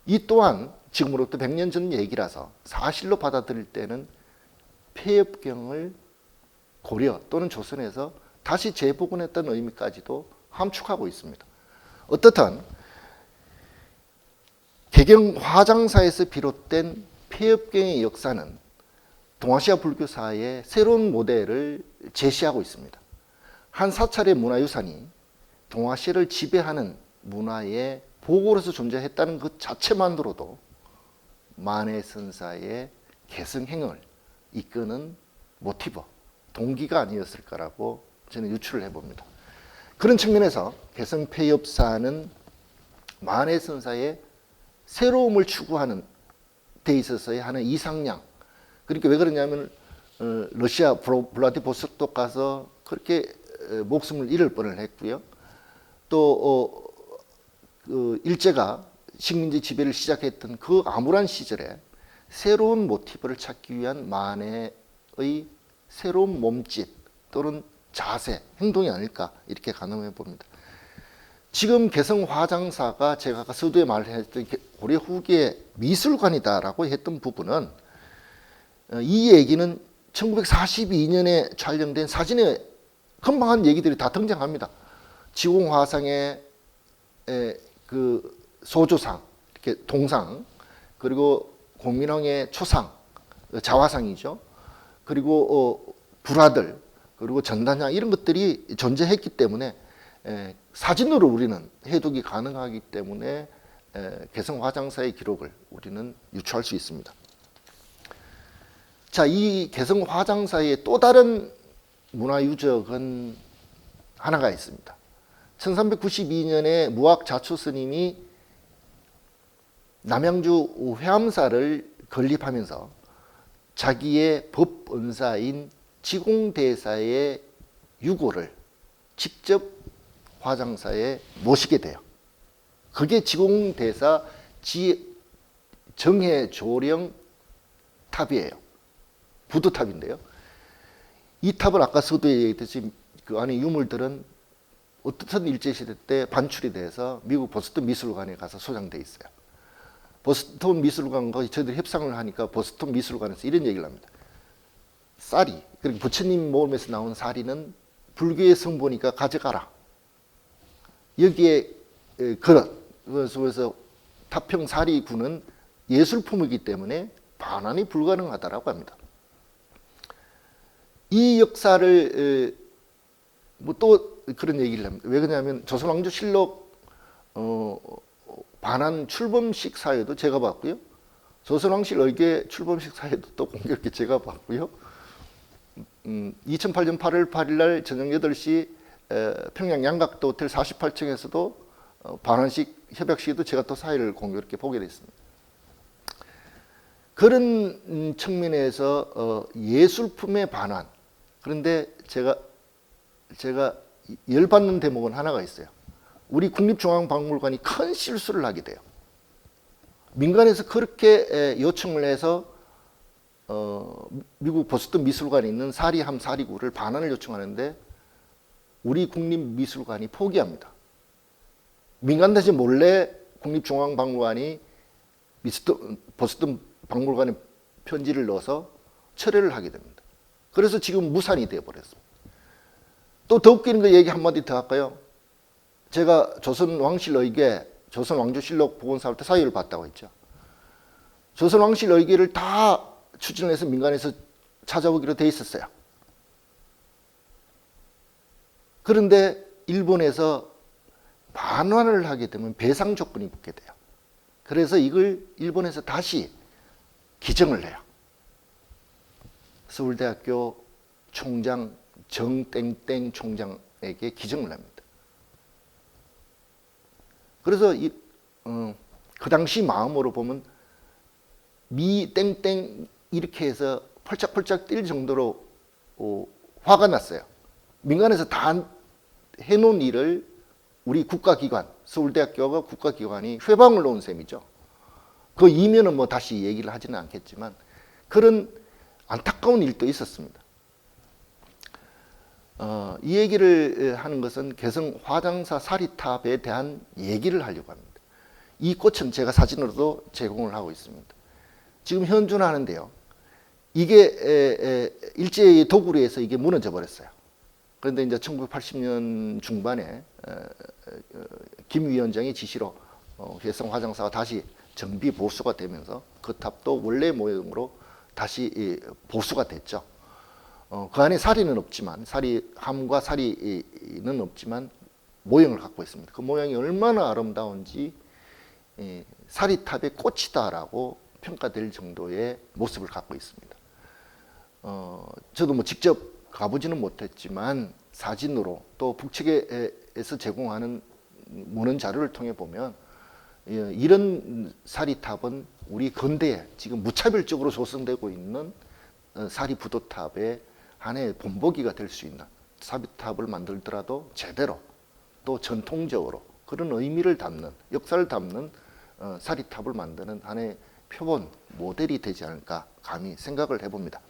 이 또한 지금으로부터 100년 전 얘기라서 사실로 받아들일 때는 폐엽경을 고려 또는 조선에서 다시 재복원했다는 의미까지도 함축하고 있습니다. 어떻든 개경 화장사에서 비롯된 폐엽경의 역사는 동아시아 불교사의 새로운 모델을 제시하고 있습니다. 한 사찰의 문화유산이 동아시아를 지배하는 문화의 보고로서 존재했다는 것 자체만으로도 만해선사의 개성행을 이끄는 모티브, 동기가 아니었을까라고 저는 유추를 해봅니다. 그런 측면에서 개성폐엽사는 만해선사의 새로움을 추구하는 데 있어서의 하는 이상량, 그러니까 왜 그러냐면 러시아 블라디보스톡 가서 그렇게 목숨을 잃을 뻔을 했고요. 또 일제가 식민지 지배를 시작했던 그 암울한 시절에 새로운 모티브를 찾기 위한 만해의 새로운 몸짓 또는 자세, 행동이 아닐까 이렇게 가늠해 봅니다. 지금 개성 화장사가 제가 아까 서두에 말했던 고려 후기의 미술관이다라고 했던 부분은 이 얘기는 1942년에 촬영된 사진에 금방 한 얘기들이 다 등장합니다. 지공화상의 그 소조상, 이렇게 동상, 그리고 공민왕의 초상, 자화상이죠. 그리고 불화들, 그리고 전단향 이런 것들이 존재했기 때문에 사진으로 우리는 해독이 가능하기 때문에 개성 화장사의 기록을 우리는 유추할 수 있습니다. 자, 이 개성 화장사의 또 다른 문화유적은 하나가 있습니다. 1392년에 무학 자초 스님이 남양주 회암사를 건립하면서 자기의 법언사인 지공대사의 유고를 직접 화장사에 모시게 돼요. 그게 지공대사 정해조령 탑이에요. 부두탑인데요. 이 탑을 아까 서두에 얘기했듯이 그 안에 유물들은 어떤 일제시대 때 반출이 돼서 미국 보스턴 미술관에 가서 소장돼 있어요. 보스턴 미술관과 저희들이 협상을 하니까 보스턴 미술관에서 이런 얘기를 합니다. 쌀이, 그러니까 부처님 몸에서 나온 쌀이는 불교의 성보니까 가져가라. 여기에 그릇, 그래서 타평 사리구는 예술품이기 때문에 반환이 불가능하다라고 합니다. 이 역사를 뭐 또 그런 얘기를 합니다. 왜 그러냐면 조선왕조실록 반환 출범식 사회도 제가 봤고요. 조선왕실 의궤 출범식 사회도 또 공교롭게 제가 봤고요. 2008년 8월 8일 날 저녁 8시 평양 양각도 호텔 48층에서도 반환식 협약식에도 제가 또 사회를 공교롭게 보게 됐습니다. 그런 측면에서 예술품의 반환. 그런데 제가 열받는 대목은 하나가 있어요. 우리 국립중앙박물관이 큰 실수를 하게 돼요. 민간에서 그렇게 요청을 해서 미국 보스턴 미술관에 있는 사리함 사리구를 반환을 요청하는데 우리 국립미술관이 포기합니다. 민간 대신 몰래 국립중앙박물관이 보스턴 박물관에 편지를 넣어서 철회를 하게 됩니다. 그래서 지금 무산이 되어버렸습니다. 또 더 웃기는 거 얘기 한마디 더 할까요? 제가 조선왕실 의궤, 조선왕조실록 복원사업 때 사유를 봤다고 했죠. 조선왕실 의궤를 다 추진을 해서 민간에서 찾아오기로 돼 있었어요. 그런데 일본에서 반환을 하게 되면 배상 조건이 붙게 돼요. 그래서 이걸 일본에서 다시 기증을 해요. 서울대학교 총장 정땡땡 총장에게 기증을 합니다. 그래서 그 당시 마음으로 보면 미 땡땡 이렇게 해서 펄짝펄짝 뛸 정도로 화가 났어요. 민간에서 다 해놓은 일을 우리 국가기관, 서울대학교가 국가기관이 회방을 놓은 셈이죠. 그 이면은 뭐 다시 얘기를 하지는 않겠지만 그런 안타까운 일도 있었습니다. 이 얘기를 하는 것은 개성 화장사 사리탑에 대한 얘기를 하려고 합니다. 이 꽃은 제가 사진으로도 제공을 하고 있습니다. 지금 현존하는데요. 이게 일제의 도구로 해서 이게 무너져 버렸어요. 그런데 이제 1980년 중반에 김 위원장의 지시로 개성 화장사가 다시 정비 보수가 되면서 그 탑도 원래 모형으로 다시 보수가 됐죠. 그 안에 사리는 없지만 사리함과 사리는 없지만 모형을 갖고 있습니다. 그 모양이 얼마나 아름다운지 사리탑의 꽃이다라고 평가될 정도의 모습을 갖고 있습니다. 저도 뭐 직접 가보지는 못했지만 사진으로 또 북측에서 제공하는 문헌 자료를 통해 보면 이런 사리탑은 우리 근대에 지금 무차별적으로 조성되고 있는 사리 부도탑의 하나의 본보기가 될 수 있는 사리탑을 만들더라도 제대로 또 전통적으로 그런 의미를 담는 역사를 담는 사리탑을 만드는 하나의 표본 모델이 되지 않을까 감히 생각을 해봅니다.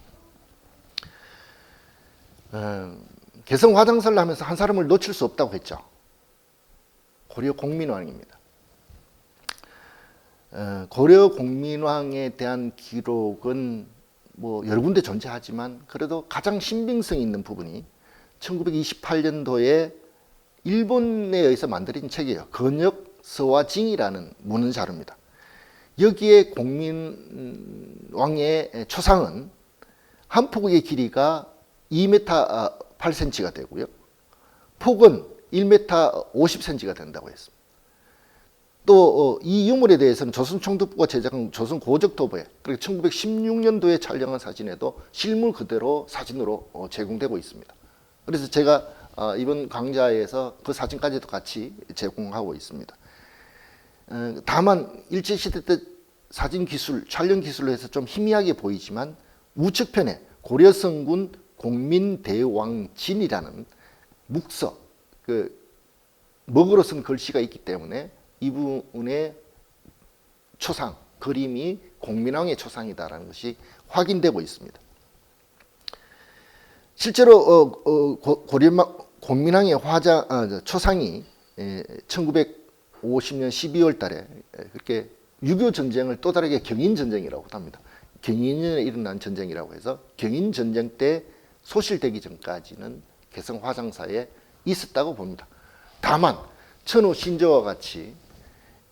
개성 화장사를 하면서 한 사람을 놓칠 수 없다고 했죠. 고려 공민왕입니다. 고려 공민왕에 대한 기록은 뭐 여러 군데 존재하지만 그래도 가장 신빙성 있는 부분이 1928년도에 일본에 의해서 만들어진 책이에요. 건역서와징이라는 문헌 자료입니다. 여기에 공민왕의 초상은 한 폭의 길이가 2m 8cm가 되고요. 폭은 1m 50cm가 된다고 했습니다. 또 이 유물에 대해서는 조선총독부가 제작한 조선고적도보에 그리고 1916년도에 촬영한 사진에도 실물 그대로 사진으로 제공되고 있습니다. 그래서 제가 이번 강좌에서 그 사진까지도 같이 제공하고 있습니다. 다만 일제시대 때 사진 기술, 촬영 기술로 해서 좀 희미하게 보이지만 우측편에 고려성군 공민대왕진이라는 묵서, 먹으로 쓴 글씨가 있기 때문에 이분의 초상, 그림이 공민왕의 초상이다라는 것이 확인되고 있습니다. 실제로 공민왕의 초상이 1950년 12월 달에 그렇게 6.25 전쟁을 또 다르게 경인전쟁이라고 합니다. 경인년에 일어난 전쟁이라고 해서 경인전쟁 때 소실되기 전까지는 개성 화장사에 있었다고 봅니다. 다만 천호 신조와 같이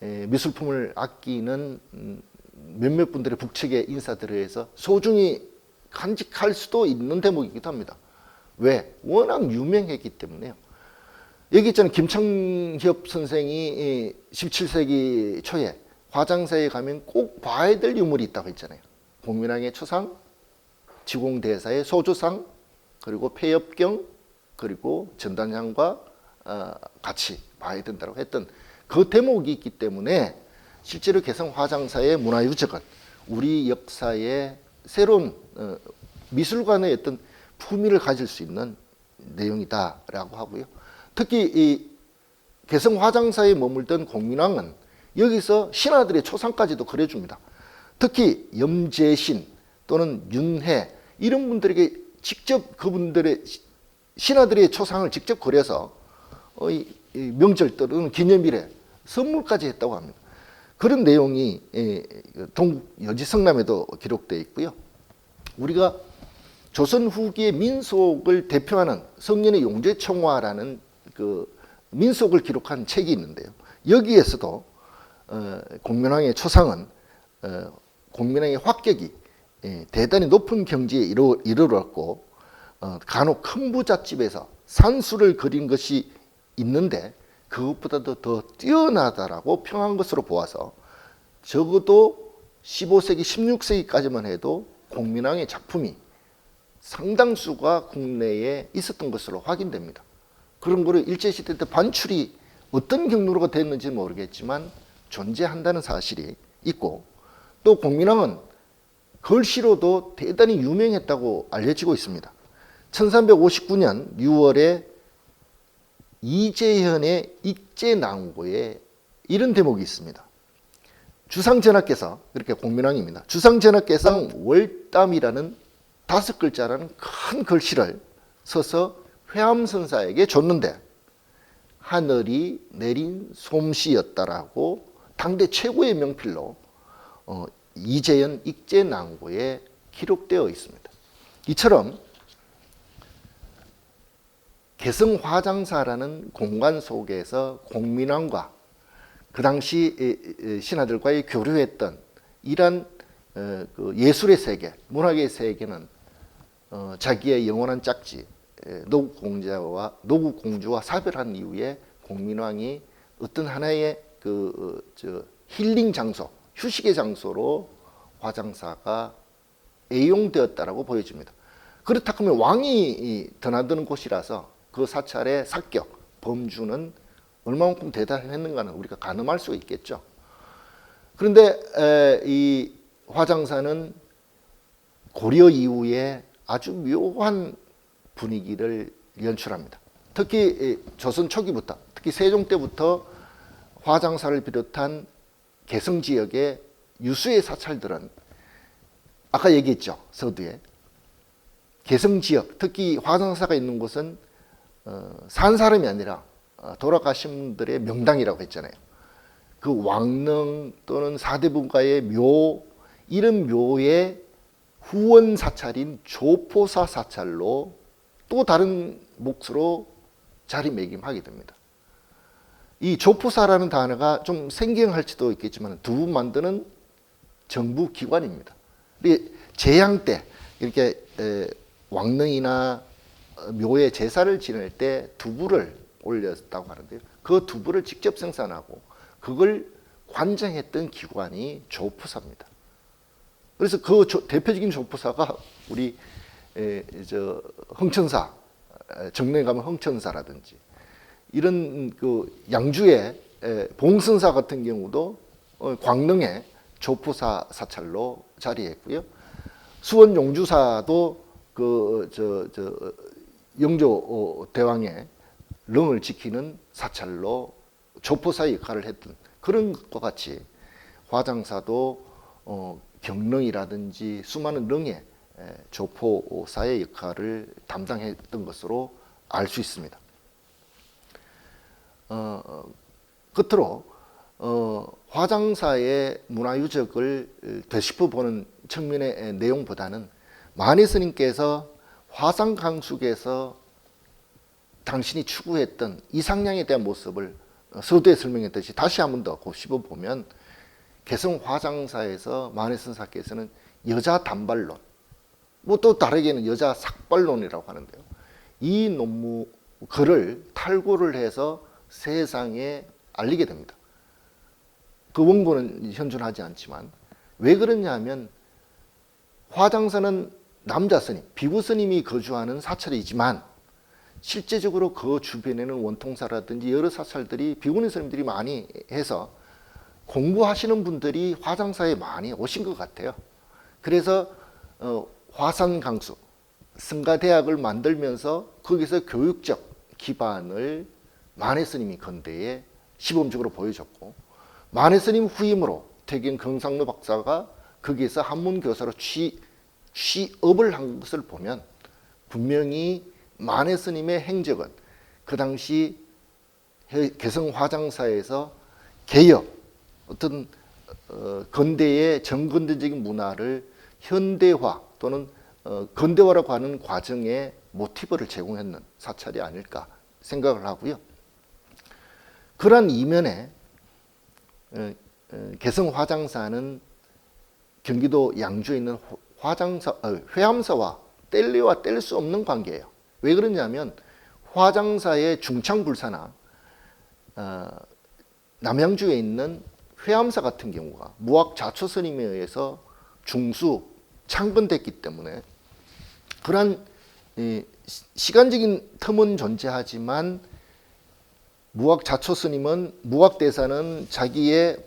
미술품을 아끼는 몇몇 분들의 북측의 인사들에 의해서 소중히 간직할 수도 있는 대목이기도 합니다. 왜? 워낙 유명했기 때문에요. 여기 있잖아요. 김청협 선생이 17세기 초에 화장사에 가면 꼭 봐야 될 유물이 있다고 했잖아요. 공민왕의 초상, 지공대사의 소주상, 그리고 폐엽경, 그리고 전단장과 같이 봐야 된다고 했던 그 대목이 있기 때문에 실제로 개성 화장사의 문화유적은 우리 역사의 새로운 미술관의 어떤 품위를 가질 수 있는 내용이다라고 하고요. 특히 이 개성 화장사에 머물던 공민왕은 여기서 신하들의 초상까지도 그려줍니다. 특히 염제신 또는 윤해 이런 분들에게 직접 그분들의 신하들의 초상을 직접 그려서 명절 또는 기념일에 선물까지 했다고 합니다. 그런 내용이 동국 여지성남에도 기록되어 있고요. 우리가 조선 후기의 민속을 대표하는 성년의 용제청화라는 그 민속을 기록한 책이 있는데요. 여기에서도 공민왕의 초상은 공민왕의 확격이 대단히 높은 경지에 이르렀고 간혹 큰 부잣집에서 산수를 그린 것이 있는데 그것보다도 더 뛰어나다라고 평한 것으로 보아서 적어도 15세기, 16세기까지만 해도 공민왕의 작품이 상당수가 국내에 있었던 것으로 확인됩니다. 그런 거를 일제시대 때 반출이 어떤 경로가 됐는지 모르겠지만 존재한다는 사실이 있고 또 공민왕은 글씨로도 대단히 유명했다고 알려지고 있습니다. 1359년 6월에 이재현의 익제낭고에 이런 대목이 있습니다. 주상전하께서 그렇게 공민왕입니다. 주상전하께서 월담이라는 5글자라는 큰 글씨를 써서 회암선사에게 줬는데 하늘이 내린 솜씨였다라고 당대 최고의 명필로 이재현 익제낭고에 기록되어 있습니다. 이처럼 개성화장사라는 공간 속에서 공민왕과 그 당시 신하들과의 교류했던 이러한 예술의 세계, 문학의 세계는 자기의 영원한 짝지 노국공주와 사별한 이후에 공민왕이 어떤 하나의 힐링 장소, 휴식의 장소로 화장사가 애용되었다라고 보여집니다. 그렇다 하면 왕이 드나드는 곳이라서 그 사찰의 삭격, 범주는 얼마만큼 대단했는가는 우리가 가늠할 수 있겠죠. 그런데 이 화장사는 고려 이후에 아주 묘한 분위기를 연출합니다. 특히 조선 초기부터, 특히 세종 때부터 화장사를 비롯한 개성 지역의 유수의 사찰들은 아까 얘기했죠. 서두에 개성 지역, 특히 화장사가 있는 곳은 산 사람이 아니라 돌아가신 분들의 명당이라고 했잖아요. 그 왕릉 또는 사대분가의 묘, 이런 묘의 후원 사찰인 조포사 사찰로 또 다른 몫으로 자리매김하게 됩니다. 이 조포사라는 단어가 좀 생경할지도 있겠지만 두부 만드는 정부 기관입니다. 제양 때 이렇게 왕릉이나 묘에 제사를 지낼 때 두부를 올렸다고 하는데요. 그 두부를 직접 생산하고 그걸 관장했던 기관이 조포사입니다. 그래서 그 대표적인 조포사가 우리 흥천사, 정릉에 가면 흥천사라든지 이런 그 양주의 봉선사 같은 경우도 광릉의 조포사 사찰로 자리했고요. 수원 용주사도 영조 대왕의 릉을 지키는 사찰로 조포사의 역할을 했던 그런 것과 같이 화장사도 경릉이라든지 수많은 릉의 조포사의 역할을 담당했던 것으로 알 수 있습니다. 끝으로 화장사의 문화유적을 되짚어 보는 측면의 내용보다는 만해 스님께서 화상강숙에서 당신이 추구했던 이상량에 대한 모습을 서두에 설명했듯이 다시 한 번 더 곱씹어 보면 개성 화장사에서 만해 선사께서는 여자 단발론, 뭐 또 다르게는 여자 삭발론이라고 하는데요. 이 논문 글을 탈고를 해서 세상에 알리게 됩니다. 그 원고는 현존하지 않지만 왜 그러냐 하면 화장사는 남자 스님, 비구 스님이 거주하는 사찰이지만 실제적으로 그 주변에는 원통사라든지 여러 사찰들이 비구니 스님들이 많이 해서 공부하시는 분들이 화장사에 많이 오신 것 같아요. 그래서 화산강수, 승가대학을 만들면서 거기서 교육적 기반을 만해 스님이 건대에 시범적으로 보여줬고, 만해 스님 후임으로 태경 경상로 박사가 거기에서 한문 교사로 취업을 한 것을 보면 분명히 만해 스님의 행적은 그 당시 개성 화장사에서 개혁, 어떤 근대의 정근대적인 문화를 현대화 또는 근대화라고 하는 과정에 모티브를 제공했는 사찰이 아닐까 생각을 하고요. 그러한 이면에 개성 화장사는 경기도 양주에 있는 회암사와 뗄래야 뗄 수 없는 관계예요. 왜 그러냐면 화장사의 중창불사나 남양주에 있는 회암사 같은 경우가 무학 자초 스님에 의해서 중수 창건됐기 때문에 그러한 시간적인 텀은 존재하지만 무학 자초 스님은 무학대사는 자기의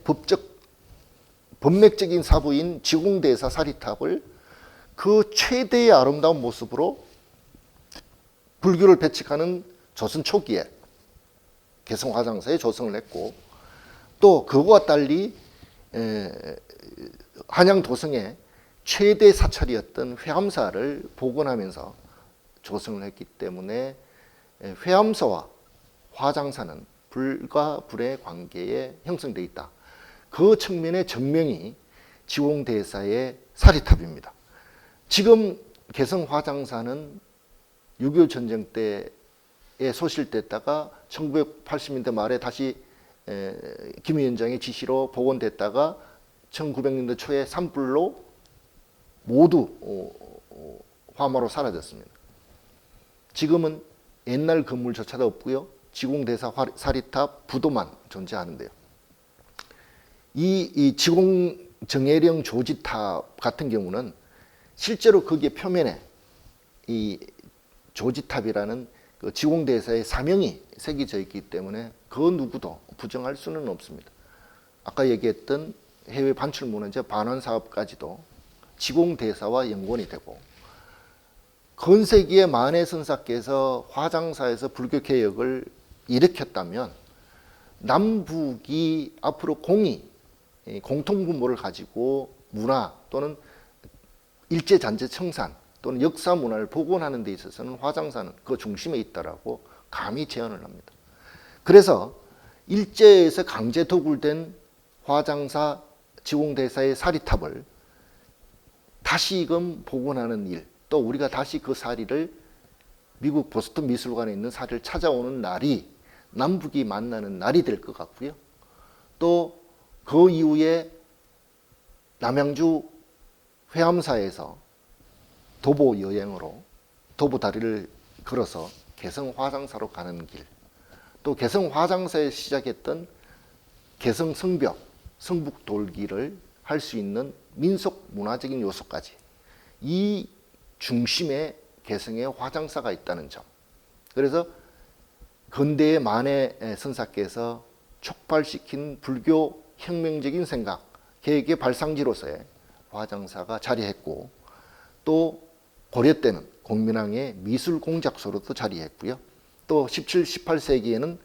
법맥적인 사부인 지공대사 사리탑을 그 최대의 아름다운 모습으로 불교를 배척하는 조선 초기에 개성 화장사에 조성을 했고, 또 그거와 달리 한양 도성의 최대 사찰이었던 회암사를 복원하면서 조성을 했기 때문에 회암사와 화장사는 불과 불의 관계에 형성되어 있다. 그 측면의 정명이 지공대사의 사리탑입니다. 지금 개성 화장사는 6.25 전쟁 때에 소실됐다가 1980년대 말에 다시 김 위원장의 지시로 복원됐다가 1900년대 초에 산불로 모두 화마로 사라졌습니다. 지금은 옛날 건물조차도 없고요. 지공대사 사리탑 부도만 존재하는데요. 이 지공정예령 조지탑 같은 경우는 실제로 거기에 표면에 이 조지탑이라는 그 지공대사의 사명이 새겨져 있기 때문에 그 누구도 부정할 수는 없습니다. 아까 얘기했던 해외 반출문화재 반환 사업까지도 지공대사와 연관이 되고, 건세기의 만해 선사께서 화장사에서 불교 개혁을 일으켰다면 남북이 앞으로 공이 이 공통분모를 가지고 문화 또는 일제잔재 청산 또는 역사 문화를 복원하는 데 있어서는 화장사는 그 중심에 있다라고 감히 제언을 합니다. 그래서 일제에서 강제 도굴된 화장사 지공대사의 사리탑을 다시금 복원하는 일, 또 우리가 다시 그 사리를 미국 보스턴 미술관에 있는 사리를 찾아오는 날이 남북이 만나는 날이 될 것 같고요. 또 그 이후에 남양주 회암사에서 도보 여행으로 도보 다리를 걸어서 개성 화장사로 가는 길, 또 개성 화장사에 시작했던 개성 성벽, 성북 돌기를 할 수 있는 민속 문화적인 요소까지 이 중심에 개성의 화장사가 있다는 점. 그래서 근대의 만해 선사께서 촉발시킨 불교 혁명적인 생각, 개혁의 발상지로서의 화장사가 자리했고, 또 고려 때는 공민왕의 미술 공작소로도 자리했고요. 또 17, 18세기에는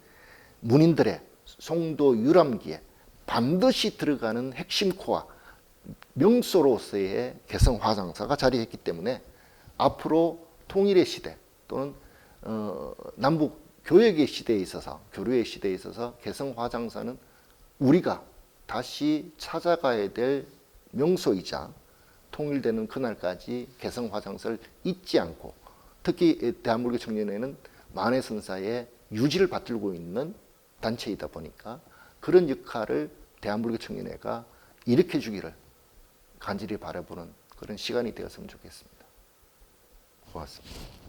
문인들의 송도 유람기에 반드시 들어가는 핵심 코어, 명소로서의 개성 화장사가 자리했기 때문에 앞으로 통일의 시대 또는 남북 교역의 시대에 있어서, 교류의 시대에 있어서 개성 화장사는 우리가 다시 찾아가야 될 명소이자 통일되는 그날까지 개성 화장사를 잊지 않고, 특히 대한불교 청년회는 만해선사의 유지를 받들고 있는 단체이다 보니까 그런 역할을 대한불교 청년회가 일으켜 주기를 간절히 바라보는 그런 시간이 되었으면 좋겠습니다. 고맙습니다.